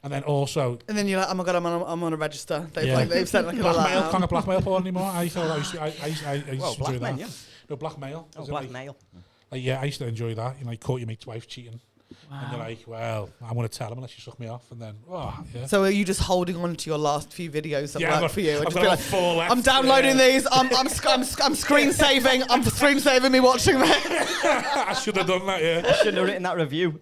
And then also, And then you're like, oh my god, I'm on a register. They've Yeah. like they've sent like an alert blackmail, out. can't get blackmail porn anymore. I used to Well, enjoy black men, that. yeah. No, blackmail. Oh, As in, black like, male. like, yeah, I used to enjoy that. You know, like, caught your mate's wife cheating. And you're like, well, I'm going to tell him unless you suck me off. And then, oh, yeah. So are you just holding on to your last few videos that Yeah, work for you? And I've just got be about like, 4 left. I'm downloading these. I'm screen saving. I'm screen saving me watching them. I should have done that, yeah. Shouldn't have written that review.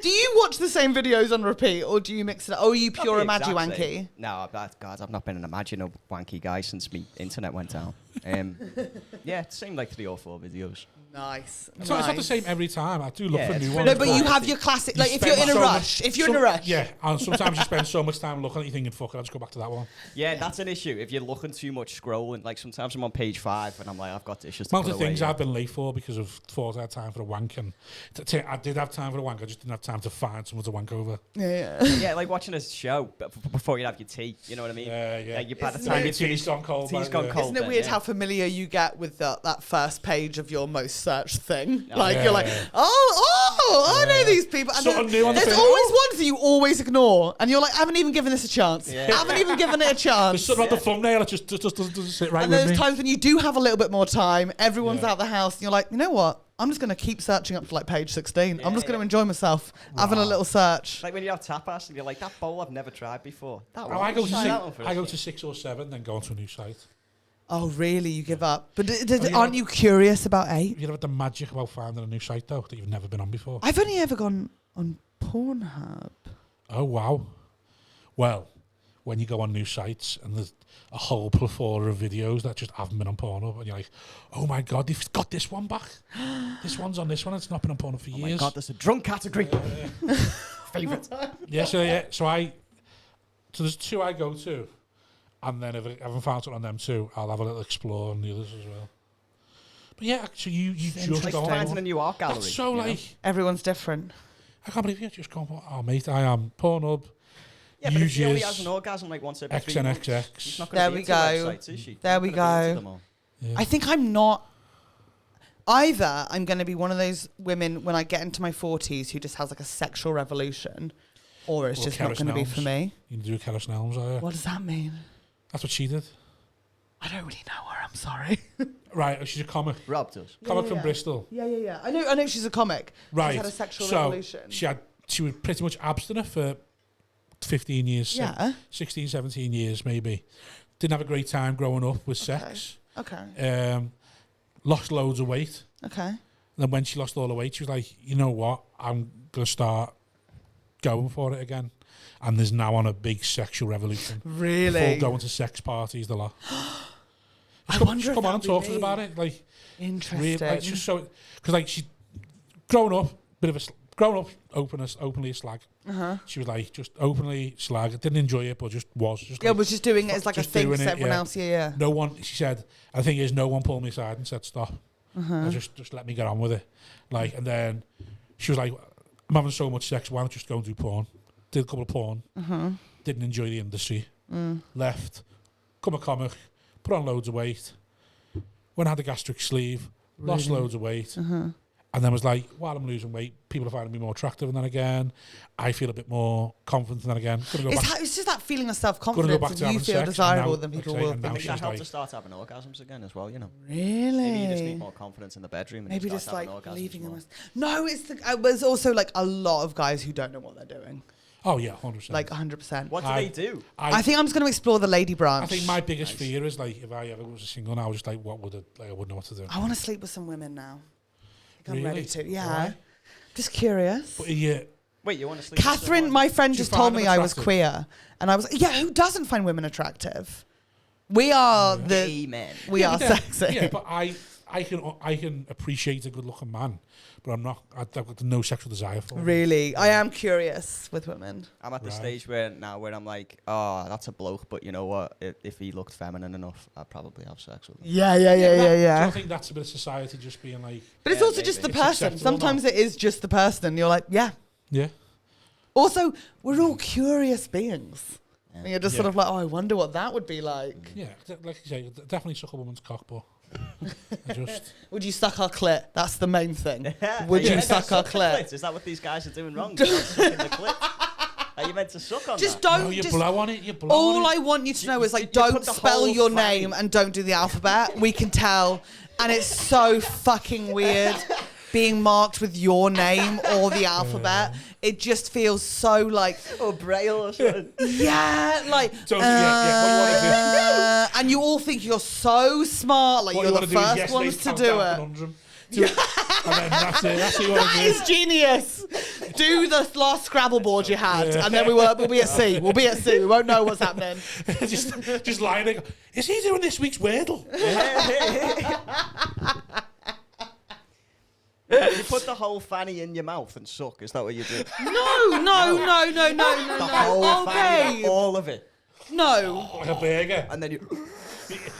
Do you watch the same videos on repeat, or do you mix it up? Oh, are you pure Not the Imagi exact wanky? same. No, God, I've not been an Imagine wanky guy since me internet went down. Yeah, it seemed like 3 or 4 videos. Nice. It's not the same every time. I do look Yeah, for it's new really ones. No, but you quality. have your classic. You Like if you're spend in a so rush, much- if you're in a some- rush, Yeah, and sometimes you spend so much time looking at you thinking, fuck it, I'll just go back to that one. Yeah, that's an issue. If you're looking too much scrolling, like sometimes I'm on page 5 and I'm like, I've got dishes to Amount put of away. things I've been late for because of thought I had time for a wank, and I did have time for a wank. I just didn't have time to find someone to wank over. yeah. Yeah, like watching a show before you have your tea. You know what I mean? Yeah. Like, by the Isn't time it- you Tea's finish, gone cold. tea's like, gone yeah. cold. Isn't it then, weird yeah. how familiar you get with that first page of your most searched thing? Oh, Like yeah, you're like, yeah. I know Yeah. these people. And Something new on the there's page. always ones that you always ignore, and you're like, I haven't even given this a chance. Yeah. I haven't even given it a There's chance. something about the thumbnail that just doesn't sit right And with there's me. times when you do have a little bit more time, everyone's Yeah. out the house, and you're like, you know what? I'm just going to keep searching up to like page 16. Yeah, I'm just going to enjoy myself, having a little search. Like when you have tapas and you're like, that bowl I've never tried before. That one. I go Try that one for I us. go to 6 or 7, then go on to a new site. Oh, really? You give up? But yeah. aren't you curious about 8? You know what the magic about finding a new site though that you've never been on before? I've only ever gone on Pornhub. Oh wow. Well, when you go on new sites and there's a whole plethora of videos that just haven't been on Pornhub, and you're like, oh my god, they've got this one back. This one's on this one. It's not been on Pornhub for years. Oh my god, there's a drunk category. Favourite. So there's 2 I go to, and then if I haven't found something on them 2, I'll have a little explore on the others as well. But yeah, actually, you just Like go on. finding a new art gallery. That's so you know? like, Everyone's different. I can't believe you just go, oh mate, I am Pornhub. Yeah, but if she only Uses has an orgasm like once every 3 months, XNXX. she's not There going to we be into go. websites, is she? There Not we gonna be into go. them all. Yeah. I think I'm not. Either I'm going to be one of those women when I get into my 40s who just has like a sexual revolution, or it's Or just not Keris going to be for Nelms. me. You can do Keris Nelms, are you? What does that mean? That's what she did. I don't really know her. I'm sorry. Right, she's a comic. Rob does. Comic yeah, from yeah. Bristol. Yeah. I know she's a comic. Right. She's had a sexual so revolution. she was pretty much abstinent for 15 years. Yeah. 16, 17 years maybe. Didn't have a great time growing up with sex. Okay. Lost loads of weight. Okay. And then when she lost all the weight, she was like, you know what? I'm going to start going for it again. And there's now on a big sexual revolution. Really? Before going to sex parties a lot. I wonder if come on and that'll talk be to us me. about it. Like, Interesting. really, like, it's just so... Because, like, she's grown up, grown up openly a slag. She was, like, just openly slag. Didn't enjoy it, but just was. Just, Yeah, like, was just doing it as like a just thing doing to it, everyone yeah. else. Yeah. No one, she said, the thing is, no one pulled me aside and said stop. And just let me get on with it. Like, and then she was like, I'm having so much sex, why don't you just go and do porn? Did a couple of porn. Didn't enjoy the industry. Left. Come a comic. Put on loads of weight. Went and had a gastric sleeve. Lost loads of weight. And then was like, while I'm losing weight, people are finding me more attractive. And then again, I feel a bit more confident. And then again, gonna go back. It's just that feeling of Gonna self-confidence. go back to If you having feel sex, desirable, and then now- people okay, will and now I think. think that she's helped like- to start having orgasms again as well, you know. Really? Maybe you just need more confidence in the bedroom. And Maybe you just start like having orgasms leaving more. them. No, it's also like a lot of guys who don't know what they're doing. Oh, yeah, 100%. Like 100%. What do they do? I think I'm just going to explore the lady branch. I think my biggest fear is like if I ever was a single now, just like what would it like I wouldn't know what to do. I want to sleep with some women now. I think I'm Really? ready to. Yeah. Why? Just curious. But yeah, Wait, you want to sleep with Catherine, someone? my friend, Do you just told find me them I was attractive? queer, and I was like, yeah. Who doesn't find women attractive? We are the. Gay men. We yeah, are but then- sexy. Yeah, but I can appreciate a good looking man, but I've got no sexual desire for him. Really, I am curious with women. I'm at the Right. stage where I'm like, oh, that's a bloke, but you know what? If he looked feminine enough, I'd probably have sex with him. Yeah. Do you think that's a bit of society just being like, But it's Yeah, also just the maybe. It's person. acceptable Sometimes it is just the person, and you're like, yeah. yeah? Also, we're all curious beings. Yeah. And you're just Yeah. sort of like, oh, I wonder what that would be like. Yeah, like you say, definitely suck a woman's cock, but I just... Would you suck our clit? That's the main thing. Are Would you meant to suck our the clit? Is that what these guys are doing wrong? They're not sucking the clit. Are you meant to suck on Just that? don't. No, you just, blow on it, you blow all on I it. want you to know is like, you don't put the spell whole your fanny- name and don't do the alphabet. We can tell, and it's so fucking weird being marked with your name or the alphabet. It just feels so like, Or braille or something. yeah, like, Don't- yeah, what you wanna and you all think you're so smart, like What you're you the want to do is first ones yesterday's to do countdown it. conundrum. Do it. And then that's it. That's what you want That to is genius. Do the last Scrabble board you had, and then we'll be at C. We'll be at C. We won't know what's happening. do. just lying there. Is he doing this week's Wordle? You put the whole fanny in your mouth and suck. Is that what you do? No. The whole fanny, babe. all of it, No. Like a burger. and then you.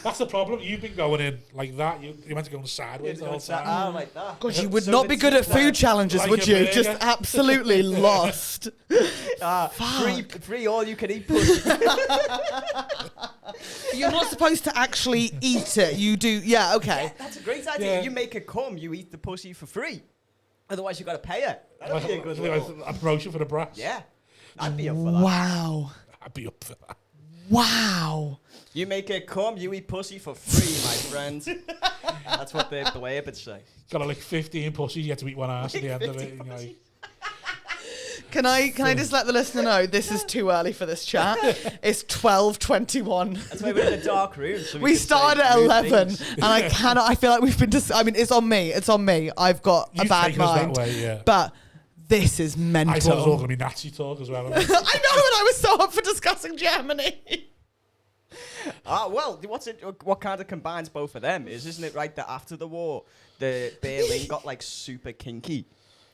That's the problem. You've been going in like that. You're meant to go sideways the whole time. like that. God, you would So not be it's good at just food challenges, like would a you? burger. Just absolutely lost. Free all you can eat pussy. You're not supposed to actually eat it. You do. Yeah, okay. That's a great idea. Yeah. You make it come, you eat the pussy for free. Otherwise, you got to pay it. That'd Like be a good a little. promotion for the brass. Yeah, I'd be up for that. Wow. I'd be up for that. Wow. You make it come, you eat pussy for free, my friend. That's what the Bauer would say. Got like 15 pussies, you have to eat one ass at the end of it. And like, Can I just let the listener know this is too early for this chat? It's 12:21. That's why we're in a dark room. So We can started say at rude 11, things. and I feel like we've been. I mean, it's on me. It's on me. I've got a you've bad taken us that mind. way, yeah. But this is mental. I thought it was all going to be Nazi talk as well. I know, and I was so up for discussing Germany. Well, what kind of combines both of them isn't it right that after the war, the Berlin got like super kinky?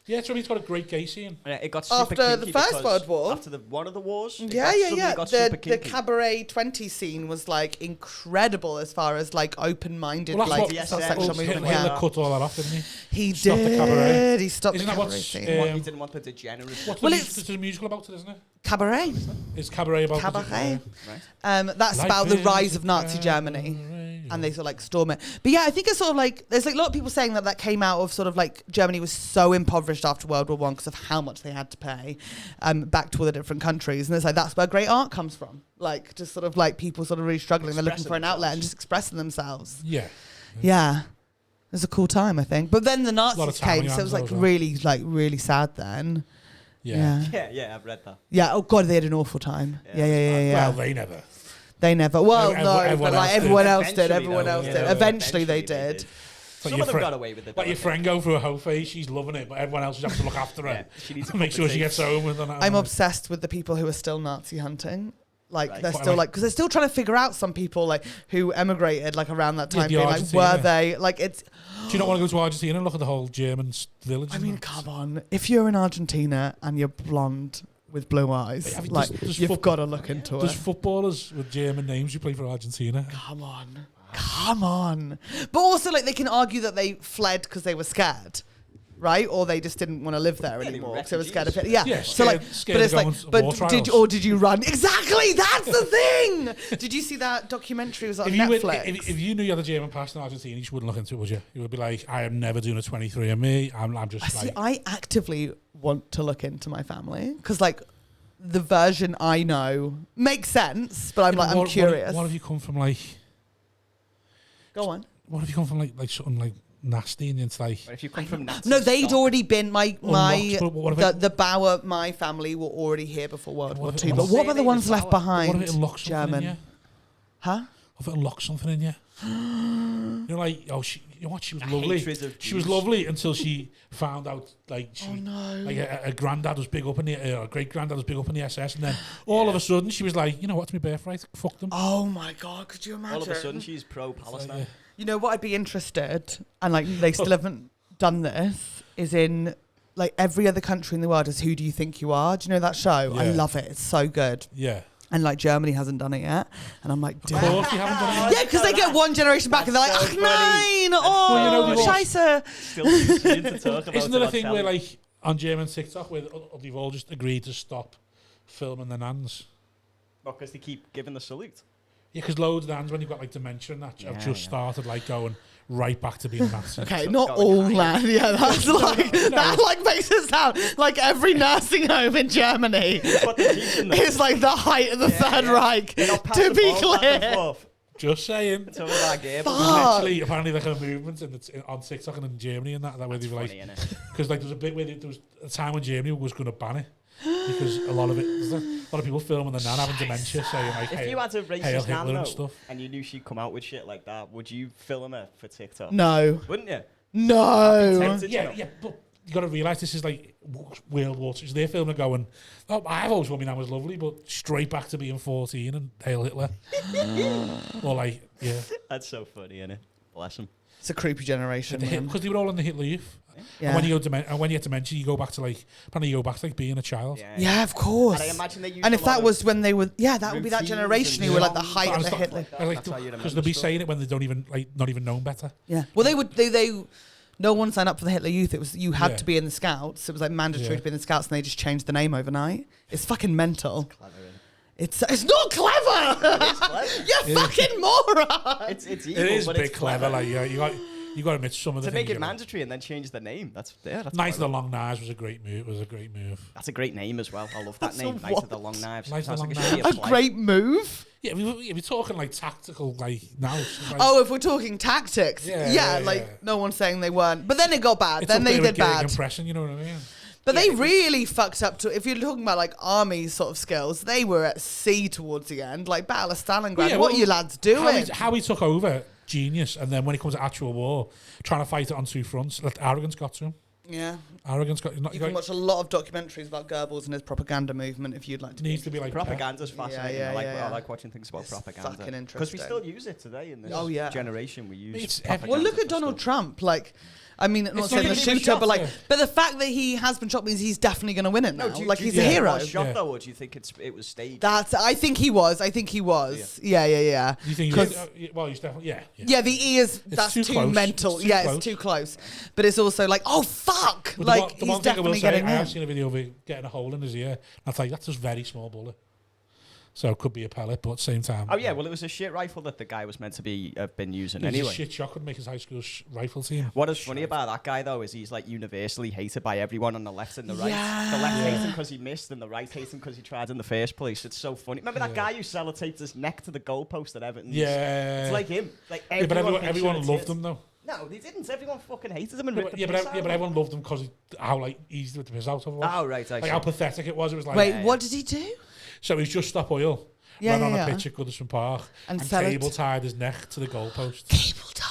Yeah, so he's got a great gay scene. It got super After kinky the First because World War? After one of the wars? Yeah. Got super The kinky. Cabaret 20 scene was like incredible as far as like open-minded, Well, that's like what- Yes, sexual well, movement. Hitler Yeah, cut all that off, didn't he? he stopped the did. cabaret. He stopped Isn't the that cabaret what's, scene. He didn't want the degenerates. What's Well, the, it's- there's a musical about it, isn't it? Cabaret. It's Cabaret about Cabaret. Right. That's Life about the is rise a of Nazi Germany. cabaret. And they sort of like storm it. But yeah, I think it's sort of like, there's like a lot of people saying that came out of sort of like Germany was so impoverished after World War One because of how much they had to pay back to all the different countries. And it's like, that's where great art comes from. Like, just sort of like people sort of really struggling. They're looking Expressing for an outlet and themselves. just expressing themselves. Yeah. Yeah. It was a cool time, I think. But then the lot of Nazis time came, so it was as like well. really sad then. Yeah. Yeah, I've read that. Yeah. Oh God, they had an awful time. Yeah, Yeah. Well, they never. They never. Well, no, Everyone but like else did. everyone else did. Eventually, Everyone though, else yeah. did. Eventually, they did. Like Some your of them friend- got away with it. Like though, your I friend going through a whole phase, she's loving it, but everyone else is having to look after her. Yeah, she needs a Make cup sure of she tea. gets home with her. I'm obsessed with the people who are still Nazi hunting. Like Right. they're What, still like- like because they're still trying to figure out some people like who emigrated like around that Yeah, time. the Being like, Argentina. were they like it's? Do you not want to go to Argentina and look at the whole German village? I mean, come on. If you're in Argentina and you're blonde with blue eyes, Yeah, I mean, like does you've foot- got to look into There's it. footballers with German names who play for Argentina. Come on. Come on. But also, like, they can argue that they fled because they were scared, right? Or they just didn't want to live there Yeah, they were anymore because they were scared of it. refugees. Yeah. Yeah, So, like, scared but of it's like, going to but war did trials. did you run? Exactly. That's the thing. Did you see that documentary? It was on If you, went, Netflix. if you knew you had a German past in Argentina, you just wouldn't look into it, would you? You would be like, I am never doing a 23andMe. I'm just See, like... I actively want to look into my family because, like, the version I know makes sense, but I'm Yeah, like, but I'm what- curious. What if you come from like... Go on. What if you come from like something like nasty and it's like... But if you come from Nazi No, they'd stock- already been Unlocked, but what if the Bauer, my family were already here before World War What if II. it But was- what Same were the age ones as left Bauer. behind? What if it unlocks something German. in you? Huh? What if it unlocks something in you? You're like, oh, you know what? She was A lovely. hatred of She was Jews. lovely until she found out, like, she, Oh no. like a granddad was big up in the, her great granddad was big up in the SS, and then all of a sudden she was like, you know what? It's my birthright. Fuck them. Oh my God! Could you imagine? All of a sudden, she's pro-Palestine. yeah. You know what? I'd be interested, and like they still haven't done this. Is in like every other country in the world is Who Do You Think You Are? Do you know that show? I Yeah. love it. It's so good. Yeah. And like Germany hasn't done it yet, and I'm like, Of damn. course, you haven't done it. Yeah, because they get one generation back, and they're like, That's ach so funny. nein, Well, you know, oh, they've all- scheiße. Still too soon to talk about Isn't there it a on thing telly. where, like, on German TikTok, where they've all just agreed to stop filming the nans? Well, because they keep giving the salute. Yeah, because loads of nans, when you've got like dementia and that, have Yeah, just yeah. started like going right back to being Nazis. Okay, So not going all higher. land. Yeah, that's like that like makes it sound like every nursing home in Germany What they're teaching them. is like the height of the Yeah, Third yeah. Reich. They're not To passing be balls back and clear, forth. Just saying. It's over that game. Fuck. There's Ah. actually, apparently, like a movement on TikTok and in Germany and that where they were like, Funny, innit? because like there was a bit where there was a time when Germany was going to ban it because a lot of it, there's a lot of people filming the nan having dementia, saying like, If hey, you had a Hail racist Hitler nan, and though, stuff. and you knew she'd come out with shit like that, would you film her for TikTok? no, Wouldn't you? no. Tempted, you Yeah, know? yeah, but you got to realise this is like World War II. So they're filming going, oh, I've always thought my nan was lovely, but straight back to being 14 and Hail Hitler. Or like, yeah. That's so funny, innit? Bless him. It's a creepy generation, man. Because they were all in the Hitler Youth. Yeah. And when you go and when you get dementia, you go back to like, apparently you go back to like being a child. Yeah, of course. And I imagine they used And a if lot that of was when they were, yeah, that would be that routines generation and who were like the songs height and of the stuff Hitler. like that. Like, That's how you remember because they'll be stuff. saying it when they don't even like not even known better. Yeah. Well, they no one signed up for the Hitler Youth. It was you had Yeah. to be in the Scouts. It was like mandatory Yeah. to be in the Scouts, and they just changed the name overnight. It's fucking mental. Clever, innit? It's not clever. It's clever. You fucking moron. It's evil, It is a but bit it's clever. Like, yeah, You got to admit some of the To things. make it you know. mandatory and then change the name. That's Night of quite the Long Knives was a great move. That's a great name as well. I love that That's name. a Night what? of the Long Knives. Night of the Sounds Long like it should be Knives. A flight. great move. Yeah, we're talking like tactical, like now. Like, Oh, if we're talking tactics, Yeah, like yeah. no one's saying they weren't. But then it got bad. it's Then up they there with did bad. Impression, you know what I mean? But Yeah, they it was- really fucked up. If you're talking about like army sort of skills, they were at sea towards the end. Like Battle of Stalingrad. Yeah, what well, are you lads doing? How he took over, genius, and then when it comes to actual war, trying to fight it on two fronts, that arrogance got to him. Yeah. Arrogance got. You can watch a lot of documentaries about Goebbels and his propaganda movement if you'd like to. needs to be like Propaganda's fascinating. yeah, I yeah. like watching things about It's propaganda. fucking Because we interesting. still use it today in this Oh, yeah. generation. We use It's propaganda. Well, look for at Donald stuff. Trump. Like, I mean, not not saying the even shooter, shot, but like, yeah. but the fact that he has been shot means he's definitely going to win it now. No, Like, do you he's a think he hero. was shot Yeah. though, or do you think it was staged? That's. I think he was. Yeah. You think? 'Cause- Well, he's definitely. Yeah. Yeah, the ears. That's too too close. mental. It's too Yeah, close. it's too close. But it's also like, oh fuck! But Like the he's one thing I will definitely say, getting I have in. seen a video of it getting a hole in his ear. I think that's just very small bullet. So it could be a pellet, but at the same time. Oh yeah, well it was a shit rifle that the guy was meant to be been using He's a anyway. shit shot could make his high school rifle team. What is funny about that guy though is he's like universally hated by everyone on the left and the right. Yeah. The left hates him because he missed, and the right hates him because he tried in the first place. It's so funny. Remember that Yeah. guy who sellotaped his neck to the goalpost at Everton? Yeah. It's like him. Like Yeah, but everyone, everyone loved him though. No, they didn't. Everyone fucking hated him and Yeah, ripped but, the yeah, piss but, out yeah, of but him. everyone loved him because how like easy with the piss out of him. Oh right, I Like see. how pathetic it was. It was like. Wait, Yeah, what did he do? So he's just stop oil. Yeah, ran yeah, on yeah. a pitch at Goodison Park And and sell it. cable tied his neck to the goalpost. Cable tied.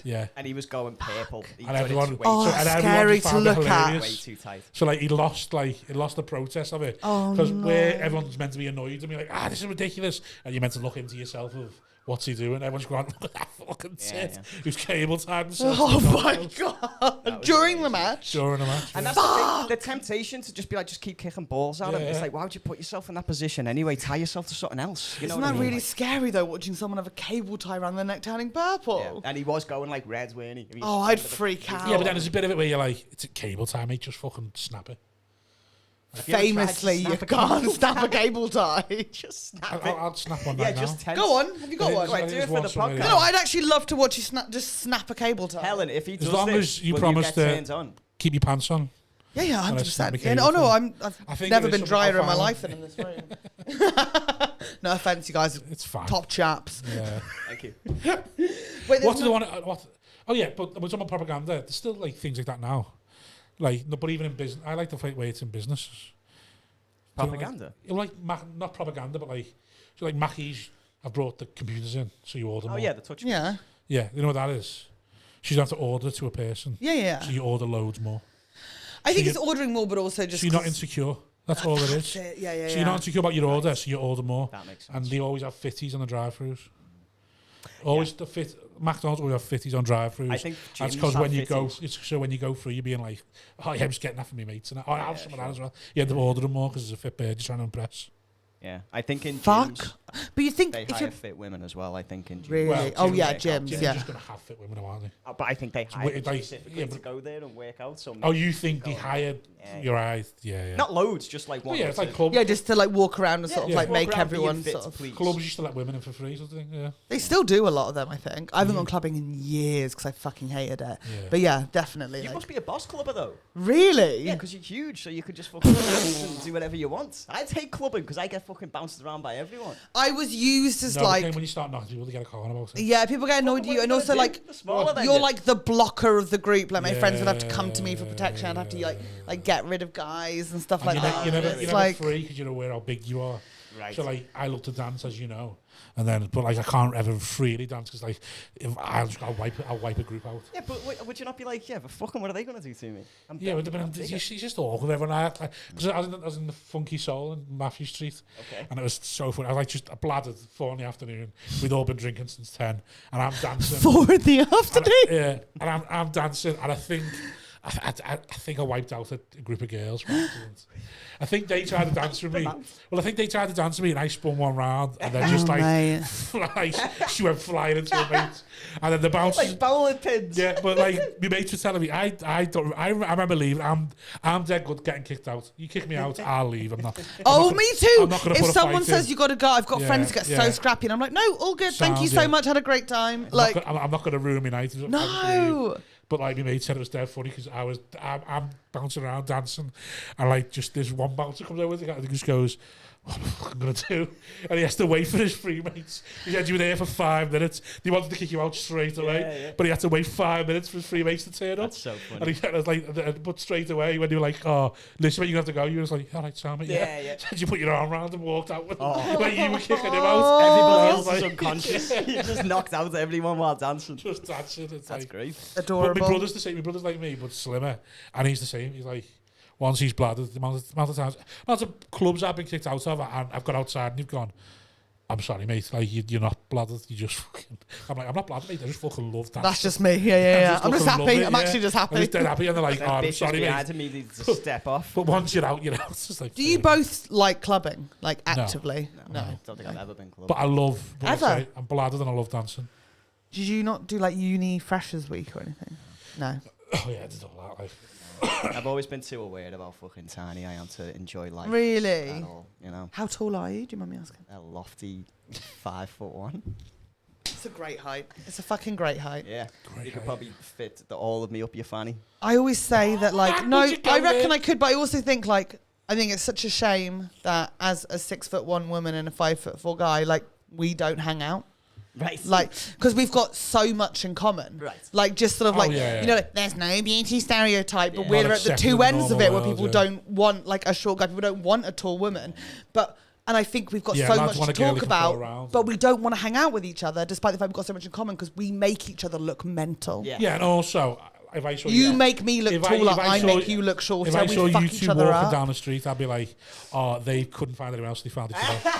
Yeah. And he was going purple. He And done it everyone, way Oh, too- and everyone scary just to found it look at. way hilarious. too tight. So like he lost the protest of it Oh, because no. where everyone's meant to be annoyed and be like, this is ridiculous, and you're meant to look into yourself of what's he doing. Everyone's going, look at that fucking Yeah, tit yeah. who's cable tied himself Oh to the my goalpost god! was During the amazing. match. during a match. And yeah. that's the thing, the temptation to just be like, just keep kicking balls at him. Yeah. It's like, why would you put yourself in that position anyway? Tie yourself to something else. You know Isn't what I that mean? really Like, scary though? Watching someone have a cable tie around their neck turning purple. yeah. And he was going like red, weren't he? Oh, I'd freak out. Yeah, but then there's a bit of it where you're like, it's a cable tie, mate, just fucking snap it. Have you ever tried to Famously, you snap a can't cable snap a tie? cable tie. Just snap it. I'll snap one Yeah, right just now. tense. Go on. Have you got Yeah, one? just- Right, do it just for the watch somebody- podcast. No, I'd actually love to watch you just snap a cable tie. Helen, if he does long this, as you will promise get to- turned on? Keep your pants on. Yeah, yeah, Well, let's snap 100%. a Yeah, cable no, tie. I've I think never it is been something I'll drier in my find. life than in this room. No offense, you guys, It's fine. top chaps. Yeah. Thank you. Wait, there's What's the no- one? What? Oh yeah, but we're talking about propaganda. There's still like things like that now. Like, no, but even in business, I like the way it's in business. Do you know, Propaganda? Like not propaganda, but like, so like Mackey's have brought the computers in, so you order Oh more. yeah, the touch. Yeah, Yeah, you know what that is? She doesn't have to order to a person, yeah, yeah. so you order loads more. I think so it's ordering more, but also just. So you're not 'cause- insecure. That's all it That's is. it. Yeah, yeah, So yeah. you're not insecure about your order, so you order more. That makes sense. And they always have 50s on the drive-throughs. Always the McDonald's always have 50s on drive-throughs. I think That's gyms because have when you go, 50s. it's so when you go through, you're being like, oh yeah, I'm just getting that for me mates, and I'll have Yeah, some of sure. that as well. You end up ordering more because it's a fit bird you're trying to impress. Yeah, I think in Fuck. gyms But you think they if hire you're fit women as well. I think in gyms. really, Well, oh gyms yeah, work out. gyms, You're yeah. just going to have fit women, aren't they? But I think they hire weird, them like, specifically yeah, to but- go there and work out. So Oh, you think they Go on. hired Yeah. your eyes? Yeah, yeah. not loads, just like Oh, one. yeah, or it's like two. clubs. Yeah, just to like walk around and Yeah, sort of just like walk make around everyone being fit, sort of. please. Clubs used to let women in for free, sort of thing. Yeah. They still do a lot of them, I think. I haven't gone clubbing in years because I fucking hated it. Yeah. But yeah, definitely. You Like, must be a boss clubber though. really? Yeah, because you're huge, so you could just fucking do whatever you want. I'd hate clubbing because I get fucking bounced around by everyone. I was used as No, but then like, when you start knocking people, they get a con about it. yeah, people get annoyed at you, and also like the smaller then you're you- like the blocker of the group. Like my friends would have to come to me for Yeah, protection. I'd have to like get rid of guys and stuff And like that. you're never It's like free because you're aware how big you are. Right. So like, I love to dance, as you know, and then but like I can't ever freely dance because like if I'll wipe a group out. Yeah, but would you not be like, yeah, but fucking what are they gonna do to me? I'm Yeah, dead, but I'm it's bigger. just awkward. Everyone because I was in the Funky Soul in Matthew Street, Okay. and it was so funny. I was like just bladdered 4 in the afternoon. We'd all been drinking since 10, and I'm dancing. 4 in the And afternoon. yeah, and I'm dancing, and I I think I wiped out a group of girls. by accident. I think they tried to dance with me. Well, I think they tried to dance with me, and I spun one round, and then just she went flying into a mate, and then the bouncers. Like bowling pins. Yeah, but like my mates were telling me, I remember leaving. I'm dead good getting kicked out. You kick me out, I'll leave. I'm not. Me too. I'm not gonna If put a someone fight in. says you got to go, I've got friends that get so scrappy, and I'm like, no, all good. Thank you so much. Had a great time. I'm not going to ruin my night. No. But like my mate said, it was dead funny because I'm bouncing around dancing, and like just this one bouncer comes over and he just goes, "What am I gonna do?" And he has to wait for his free mates. He said you were there for 5 minutes. They wanted to kick you out straight away, but he had to wait 5 minutes for his free mates to turn up. That's so funny. And he said, but straight away when you were like, "Oh, listen, mate, you have to go," you was like, "All right, Sam, yeah." Said you put your arm around and walked out with like you were kicking him out. Everybody else is unconscious. You just knocked out everyone while dancing. Just dancing. That's like, great. Adorable. But my brother's the same. My brother's like me, but slimmer, and he's the same. He's like, once he's bladdered, the amount of times, amount of clubs I've been kicked out of, and I've gone outside and you've gone, "I'm sorry, mate. Like you're not bladdered. You just fucking." I'm like, "I'm not bladdered, mate. I just fucking love that." That's just me. Yeah. I'm just fucking happy. love it, I'm actually just happy. I'm just dead happy, and they're like, "Oh, I'm Bitches sorry, behind mate." him needed to step off. But once you're out, you're out. It's just like, Do you both like clubbing, like actively? No, I don't think I've ever been clubbed. But I love. Ever? I'm bladdered and I love dancing. Did you not do like uni freshers week or anything? No. Oh yeah, I did all that. Like, I've always been too aware about fucking tiny I am to enjoy life. Really? At all, you know. How tall are you? Do you mind me asking? A lofty 5'1". It's a great height. It's a fucking great height. Yeah. Great You could height. probably fit all of me up your fanny. I always say that, like, Would no, you go I reckon there? I could, but I also think, like, I think it's such a shame that as a 6'1" woman and a 5'4" guy, like, we don't hang out. Right. Like, because we've got so much in common. Right. Like, just sort of like, yeah. you know, like, there's no beauty stereotype, but Yeah. we're Not at the accepted two in the ends of normal it where world, people yeah. don't want, like, a short guy. People don't want a tall woman. And I think we've got Yeah, so lads much want to a girl talk who can throw about, around. but we don't want to hang out with each other, despite the fact we've got so much in common, because we make each other look mental. Yeah. yeah, and also if I saw You make me look If taller, if I saw- make you look shorter. If I saw We fuck you each two other walking up. down the street, I'd be like, "Oh, they couldn't find anyone else. They found each other."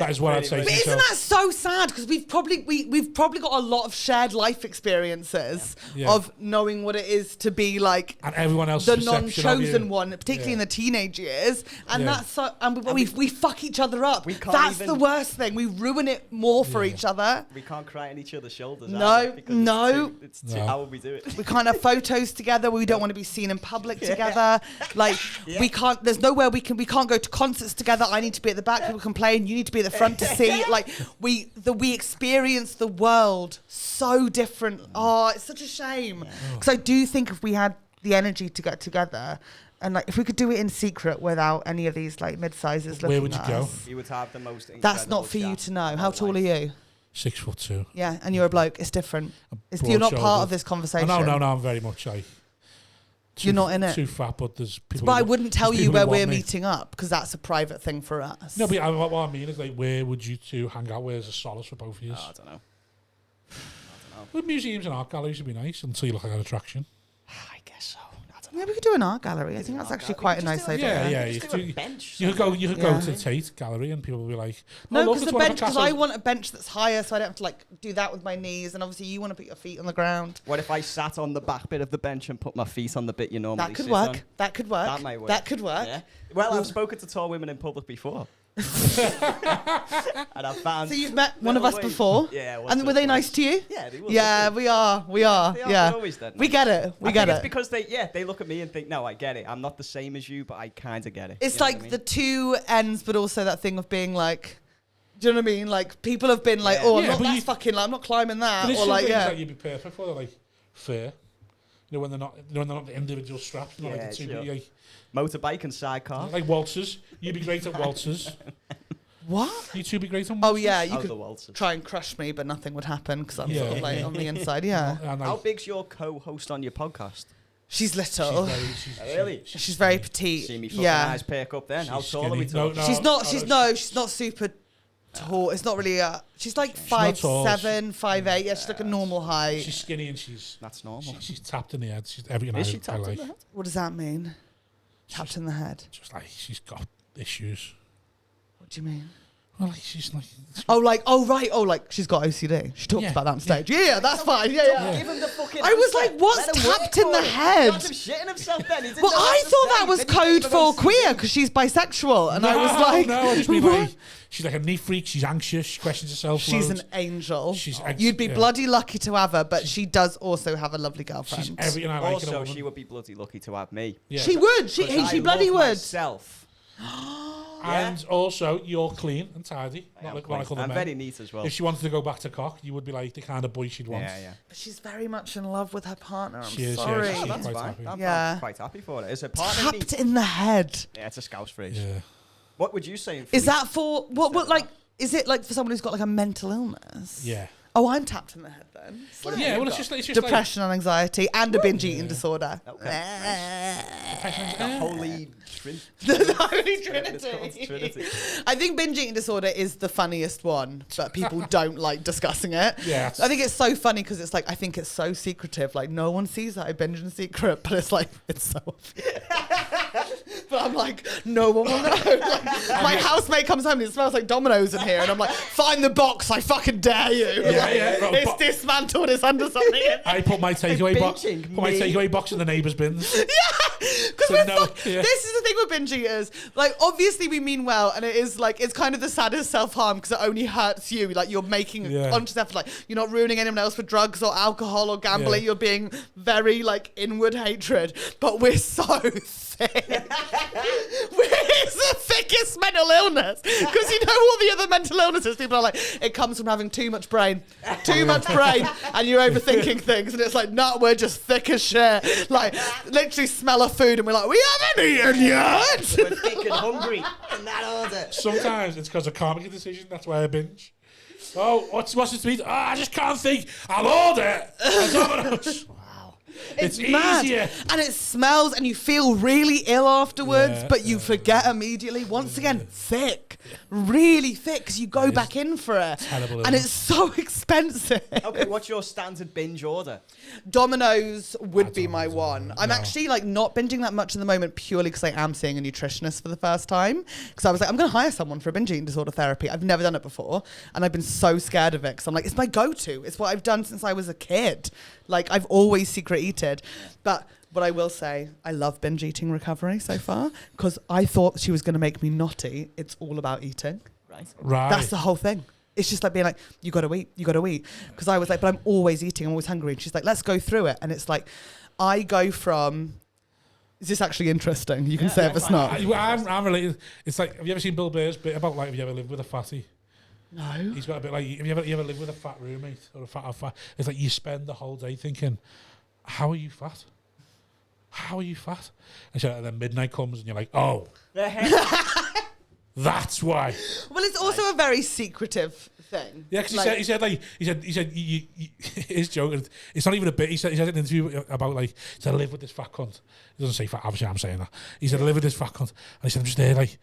That is what I'd say. But to isn't myself. that so sad? Because we've probably got a lot of shared life experiences Yeah. of knowing what it is to be like And everyone else the perception of non-chosen you. one, particularly Yeah. in the teenage years. And Yeah. that's so, and we fuck each other up. We can't That's even- the worst thing. We ruin it more for Yeah. each other. We can't cry on each other's shoulders. No, either, because no. It's too, No. how would we do it? We can't have photos together. We don't want to be seen in public together. Like we can't. There's nowhere we can't go to concerts together. I need to be at the back. People can play, and you need to be at the front to see. Like we experience the world so different. Oh, it's such a shame. Because I do think if we had the energy to get together, and like if we could do it in secret without any of these like mid-sizes looking Where would you at go? us, You would have the most. that's not for you to know. How tall are you? 6'2". Yeah, and you're a bloke. It's different. You're not part broad-shouldered. of this conversation. No, I'm very much like. You're not in it. Too fat, but there's people. But I who- wouldn't tell there's you people where who we're want me. meeting up because that's a private thing for us. No, but what I mean is like, where would you two hang out? Where's a solace for both of you? I don't know. Well, museums and art galleries would be nice until you look like an attraction. I guess so. I don't know. Yeah, we could do an art gallery. I think that's actually quite a nice idea. Yeah, Just you do could a do- bench. You could go. You could go Yeah. to the Tate Gallery, and people will be like, No, look, because it's the one of bench. Because I Picasso's- want a bench that's higher, so I don't have to like do that with my knees. And obviously, you want to put your feet on the ground. What if I sat on the back bit of the bench and put my feet on the bit you normally That could sit work. on? That could work. That might work. That could work. Yeah. Well, I've spoken to tall women in public before. And I've found. So you've met one of us little ways. before. Yeah. once And or were they twice. nice to you? Yeah, they were. Yeah, lovely. we are. We are. They are, Yeah. they're always that We nice. get it. We I get think it's it. because they look at me and think, no, I get it. I'm not the same as you, but I kind of get it. It's You know like what I mean? the two ends, but also that thing of being like, do you know what I mean? Like people have been like, oh, I'm Yeah, not but that's you- fucking like, I'm not climbing that, But there's or some like, things yeah. that you'd be perfect for, like fair. You know when they're not, when they're not the individual straps, not Yeah, like the two, sure. like, Motorbike and sidecar. like waltzers. You'd be great at waltzers. What? You two be great on Oh waltzers. yeah, you Oh, could the waltzers. try and crush me, but nothing would happen because I'm sort Yeah. of like on the inside. Yeah, And How like, big's your co-host on your podcast? she's little. Really? She's very petite. See me fucking Yeah, eyes perk up then. How She's tall are we skinny. No, talking? no. she's not. Oh, She's no, no. She's not super tall. It's not really. She's like not tall. 5'7", 5'8". Yeah, she's like a normal height. She's skinny and she's That's normal. she's tapped in the head. She's everything Is I, she I tapped like. in the head? What does that mean? Tapped in the head. Just like she's got issues. What do you mean? Well, like, she's like... Like she's got OCD. She talks Yeah, about that on stage. Yeah, that's fine. Yeah, yeah. Give him the fucking I was answer. like, what's Let him work tapped in for the it. head? Got him shitting himself then. He didn't Well, know what I to thought say. that was Then he code gave him for OCD. queer because she's bisexual, and I was like, no, I just mean what? like, she's like a neat freak. She's anxious. She questions herself. She's loads. an angel. You'd You'd be bloody lucky to have her, but she does also have a lovely girlfriend. She's everything I like in a Also, woman. she would be bloody lucky to have me. Yeah. She would. She 'Cause I bloody love would. myself. And also, you're clean and tidy. Not like what I call the I'm men. very neat as well. If she wanted to go back to cock, you would be like the kind of boy she'd want. Yeah. But she's very much in love with her partner. I'm She is, yeah, sorry. she's Oh, that's quite fine. happy. I'm Yeah. quite happy for it. Is her partner neat? Tapped in the head. Yeah, it's a Scouse phrase. Yeah. What would you say? Is that for what? Like, is it like for someone who's got like a mental illness? Yeah. Oh, I'm tapped in the head then. Yeah, well, it's just like... Depression and anxiety and a binge eating disorder. Okay. The holy Trinity. The Holy It's called Trinity. Trinity. I think binge eating disorder is the funniest one, but people don't like discussing it. Yeah. I think it's so funny because it's like, I think it's so secretive. Like, no one sees that I binge in secret, but it's like, it's so obvious. But I'm like, no one will know. Like, my housemate comes home and it smells like Domino's in here, and I'm like, find the box, I fucking dare you. Yeah, Like, yeah. it's dismantled, it's under something. I put my takeaway box. Binging Put my me. takeaway box in the neighbour's bins. Because So this is the thing with binge eaters. Like, obviously we mean well, and it is like, it's kind of the saddest self-harm because it only hurts you. Like, you're making Yeah. conscious effort. Like, you're not ruining anyone else with drugs or alcohol or gambling. Yeah. You're being very like inward hatred. But we're so thick. It's the thickest mental illness. Because you know all the other mental illnesses, people are like, it comes from having too much brain, and you're overthinking things. And it's like, no, we're just thick as shit. Like, literally smell of food and we're like, we haven't eaten yet. We're thick and hungry in that order. Sometimes it's because I can't make a decision. That's why I binge. Oh, what's it to eat? Oh, I just can't think. I'll order a Domino's. It's mad. easier. And it smells and you feel really ill afterwards, Yeah, but you forget immediately. Once again, thick. Really thick because you go back in for it. Terrible, And isn't it's so expensive. Okay, what's your standard binge order? Domino's would be my Domino's, one. I'm no. actually like not binging that much in the moment purely because I am seeing a nutritionist for the first time. Because I was like, I'm going to hire someone for a binge eating disorder therapy. I've never done it before. And I've been so scared of it because I'm like, it's my go-to. It's what I've done since I was a kid. Like, I've always secret eated. But what I will say, I love binge eating recovery so far because I thought she was going to make me not eat. It's all about eating. Right. That's the whole thing. It's just like being like, you got to eat. Because I was like, but I'm always eating. I'm always hungry. And she's like, let's go through it. And it's like, I go from, is this actually interesting? You can say if it's not. I'm related. It's like, have you ever seen Bill Burr's bit about like, have you ever lived with a fatty? No. He's got a bit like, have you ever lived with a fat roommate or a fat? It's like you spend the whole day thinking, how are you fat? How are you fat? And so then midnight comes and you're like, oh, that's why. Well, it's also a very secretive thing. Yeah, because he said his joke. And it's not even a bit. He said in an interview about like, he said, I live with this fat cunt. He doesn't say fat. Obviously, I'm saying that. He said, I live with this fat cunt. And he said, I'm just there like,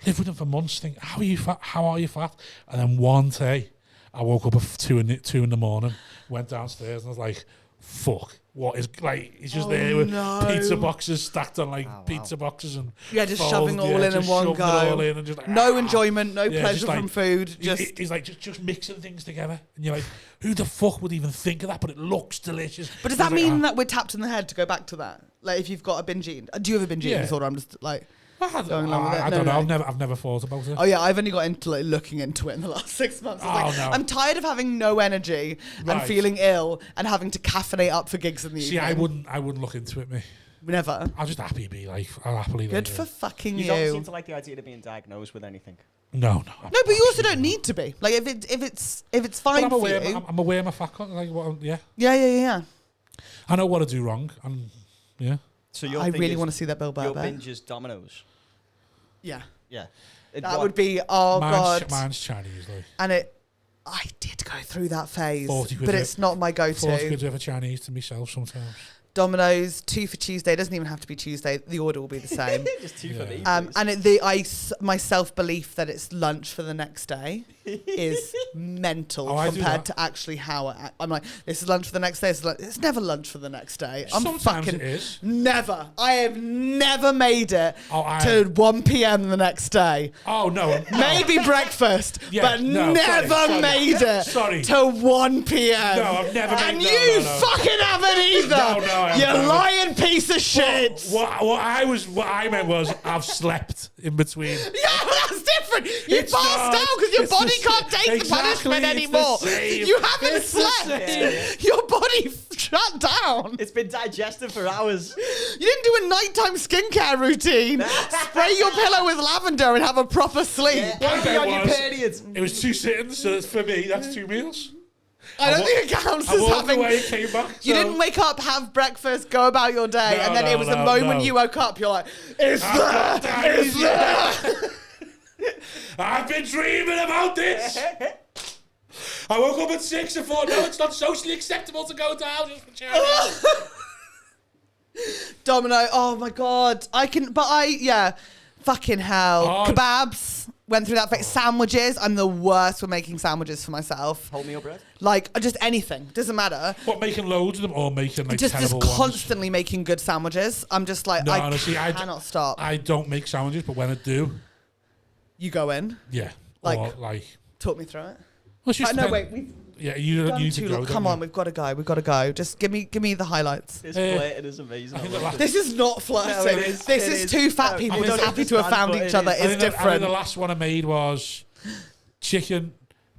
live with him for months. Think, how are you fat? How are you fat? And then one day, I woke up at 2 in the morning, went downstairs, and I was like, fuck. What is like? He's just there with pizza boxes stacked on like pizza boxes and just shoving all in just one shoving go. it all in and just like, No enjoyment, no Yeah, pleasure just like- from food. He's like just mixing things together, and you're like, who the fuck would even think of that? But it looks delicious. But does He's that like, mean that we're tapped in the head to go back to that? Like, if you've got a binge eating, do you have a binge eating Yeah. disorder? I'm just like, I going along with it? I No, don't know. no. I've never thought about it. oh yeah, I've only got into like looking into it in the last 6 months. I was like, No. I'm tired of having no energy and Right. feeling ill and having to caffeinate up for gigs in the See, evening. I wouldn't look into it, me. Never. I'll just happy be like, I'll happily. Good like, for fucking You don't seem you. to like the idea of being diagnosed with anything. No. No, but you also don't need to be. Like, if it's fine I'm for aware. you. I'm aware of my fat cunt. Like, yeah. Yeah. I know what I do wrong, and yeah. So your I thing really is- want to see that Bill Bauer Your bit. binge is Domino's. Yeah. Yeah. That would be, oh God. Mine's Chinese, like. And I did go through that phase, 40 quid but a- it's not my 40 go-to. quid worth of Chinese to myself sometimes. Domino's, 2 for Tuesday. It doesn't even have to be Tuesday. The order will be the same. Just two for me. And my self-belief that it's lunch for the next day. is mental Oh, I do compared that. to actually how I'm like, this is lunch for the next day. It's never lunch for the next day. I'm Sometimes fucking it is. never. I have never made it Oh, to 1 p.m. the next day. Oh, no. Maybe breakfast, Yeah, but no, never sorry. made it Sorry. to 1 p.m. No, I've never made And no, you no, no. fucking haven't either. No, I you haven't. lying piece of shit. What I meant was I've slept in between. Yeah, that's different. You It's passed not. out because your It's the body s- can't take the exactly, punishment it's the anymore. same. You haven't It's the slept. same. Your body shut down. It's been digested for hours. You didn't do a nighttime skincare routine. Spray your pillow with lavender and have a proper sleep. What Be I on your was- periods. It was 2 sittings, so for me, that's 2 meals. I don't think it counts I as walked having. away, came back. You so- didn't wake up, have breakfast, go about your day, No, and then it was the no, moment no. you woke up, you're like, it's I've got there, it's diabetes. there. I've been dreaming about this. I woke up at 6 and thought, no, it's not socially acceptable to go down just for charity. Domino, oh my god, fucking hell. Oh. Kebabs, went through that phase. Sandwiches, I'm the worst for making sandwiches for myself. Wholemeal bread. Like, just anything, doesn't matter. What, making loads of them or making like Just terrible constantly making good sandwiches. I'm just like, No, I honestly, cannot stop. ones? I don't make sandwiches, but when I do, You go in, yeah. Like- or like... talk me through it. Well, it's just No, depend- wait, we've Yeah, you done need to too go. long. don't Come you? on, we've got to go. Just give me the highlights. This Eh, flirting is amazing. I think I the love last- it. This is not flirting. No, it is. This It is is. two fat No, people I just don't happy to have understand, found but each it other. is. I It's think the different. last one I made was chicken,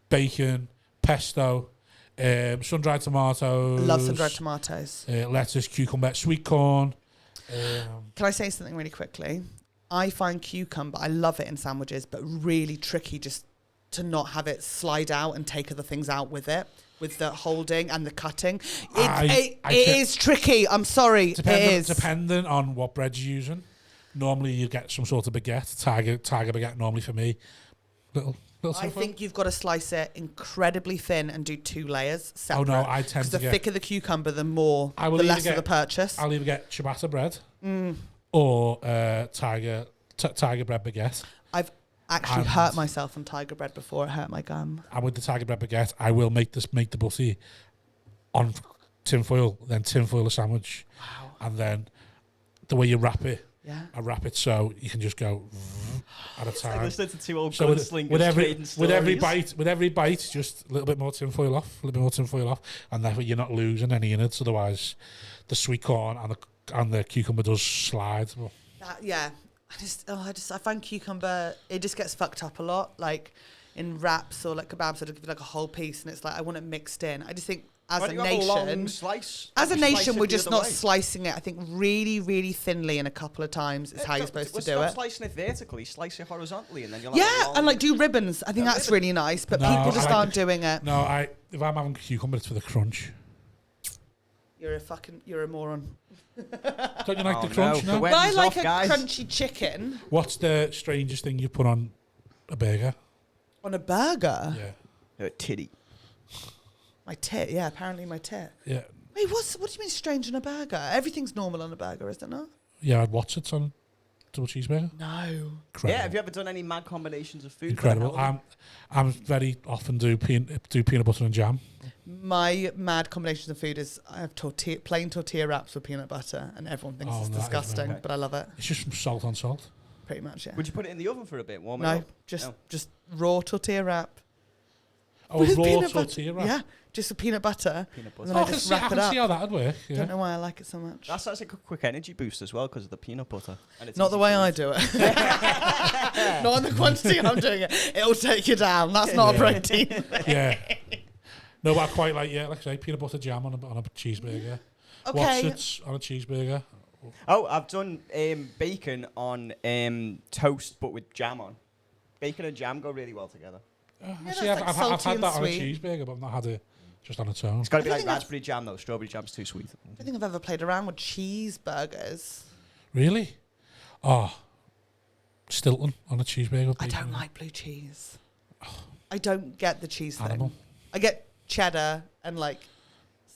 bacon, pesto, sun-dried tomatoes. Love sun-dried tomatoes. Lettuce, cucumber, sweet corn. Can I say something really quickly? I find cucumber, I love it in sandwiches, but really tricky just to not have it slide out and take other things out with it, with the holding and the cutting. It is tricky. I'm sorry. It is. Depending on what bread you're using. Normally you get some sort of baguette, tiger baguette normally for me. Little I think you've got to slice it incredibly thin and do 2 layers separate. Oh no, I tend Because to the get... thicker the cucumber, the more, I will the either less get- of the purchase. I'll either get ciabatta bread or tiger bread baguette. I've actually And- hurt myself on tiger bread before. It hurt my gum. And with the tiger bread baguette, I will make the butty on tinfoil, then tinfoil a sandwich. Wow. And then the way you wrap it, Yeah. I wrap it so you can just go at a Like time. listening to 2 old So gunslingers with every trading stories. bite, just a little bit more tinfoil off, and then you're not losing any innards. Otherwise, the sweet corn and the cucumber does slide. Well, Yeah. I find cucumber, it just gets fucked up a lot. Like in wraps or like kebabs, I'd give it like a whole piece and it's like, I want it mixed in. I just think as Why a don't you have a long nation, slice? as a Slice nation, it we're the just other not way. slicing it. I think really, really thinly in a couple of times is how you're supposed to do Stop it. slicing it vertically, slice it horizontally, and then you'll have Yeah, a long... and like do ribbons. I think A that's ribbon. really nice, but No, people just I like aren't doing it. no, if I'm having cucumber, it's for the crunch. You're a moron. Don't you like Oh, the crunch? no, No. but But I Weddings like off, a guys. crunchy chicken What's the strangest thing you put on a burger? on a burger. Yeah, Titty. My tit, yeah, apparently my tit. yeah, Wait, what do you mean strange on a burger? Everything's normal on a burger, is it not? yeah. I'd watch it on double cheeseburger. No. Incredible. Yeah, have you ever done any mad combinations of food? Incredible. I'm very often do peanut butter and jam. My mad combinations of food is I have plain tortilla wraps with peanut butter, and everyone thinks Oh, it's that is disgusting, very- but I love it. It's just salt on salt. Pretty much, yeah. Would you put it in the oven for a bit, warm it No, up? just raw tortilla wrap. Oh, with raw peanut tortilla butter. wrap. Yeah, just with peanut butter. Peanut And butter. then Oh, I I can just see, wrap I it can up. see how that'd work. Yeah. Don't know why I like it so much. That's like a quick energy boost as well because of the peanut butter. And it's Not the easy way to I eat. do it. Not in the quantity I'm doing it. It'll take you down. That's not a protein. Yeah. No, but I quite like I say, peanut butter jam on a cheeseburger. Okay. What's it on a cheeseburger? Oh, I've done bacon on toast, but with jam on. Bacon and jam go really well together. that's See, like I've salty had and that on a sweet. cheeseburger, but I've not had it just on its own. It's got to be I like think I've- raspberry jam though. Strawberry jam's too sweet. I don't think I've ever played around with cheeseburgers. Really? Oh, Stilton on a cheeseburger. I don't like blue cheese. I don't get the cheese Animal. thing. I get cheddar and like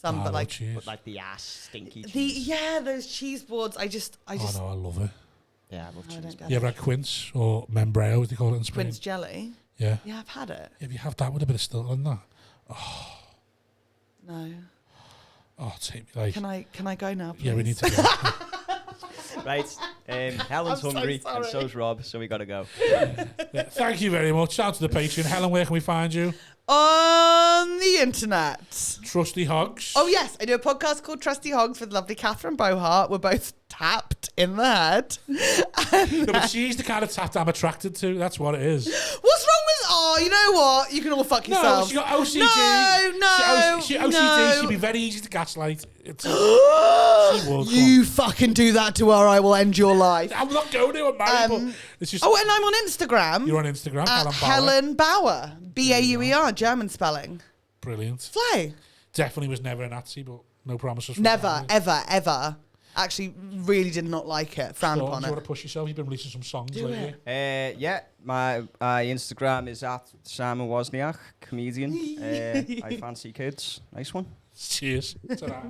some, Oh, I but love like cheese. But like the ass stinky cheese. those cheese boards. I just Oh no, I love it. Yeah, I love I cheese. don't get You it. ever had quince or membreo, as they call it in Spain? Quince jelly. Yeah. Yeah, I've had it. If you have that with a bit of still in that. No. Oh, take me like. Can I go now, please? Yeah, we need to go. Right. Helen's I'm so hungry, and sorry. so's Rob, so we gotta go. Yeah, thank you very much. Shout out to the Patreon. Helen, where can we find you? On the internet. Trusty Hogs. Oh, yes. I do a podcast called Trusty Hogs with lovely Catherine Bauer. We're both tapped in the head. No, but she's the kind of tat I'm attracted to. That's what it is. What's wrong with... Oh, you know what? You can all fuck No, yourselves. she got OCD. No. She OCD. She'd be very easy to gaslight. She would. You fucking do that to her, I will end your life. I'm not going to a married, but it's just. Oh, and I'm on Instagram. You're on Instagram, at Helen Bauer. Helen Bauer. Bauer, German spelling. Brilliant. Slay. Definitely was never a Nazi, but no promises. from Never, family. ever. Actually, really did not like it. Frowned Sean, upon do you it. want to push yourself? You've been releasing some songs Do lately. Yeah, my Instagram is at Simon Wozniak, comedian. I fancy kids. Nice one. Cheers. Ta-ra.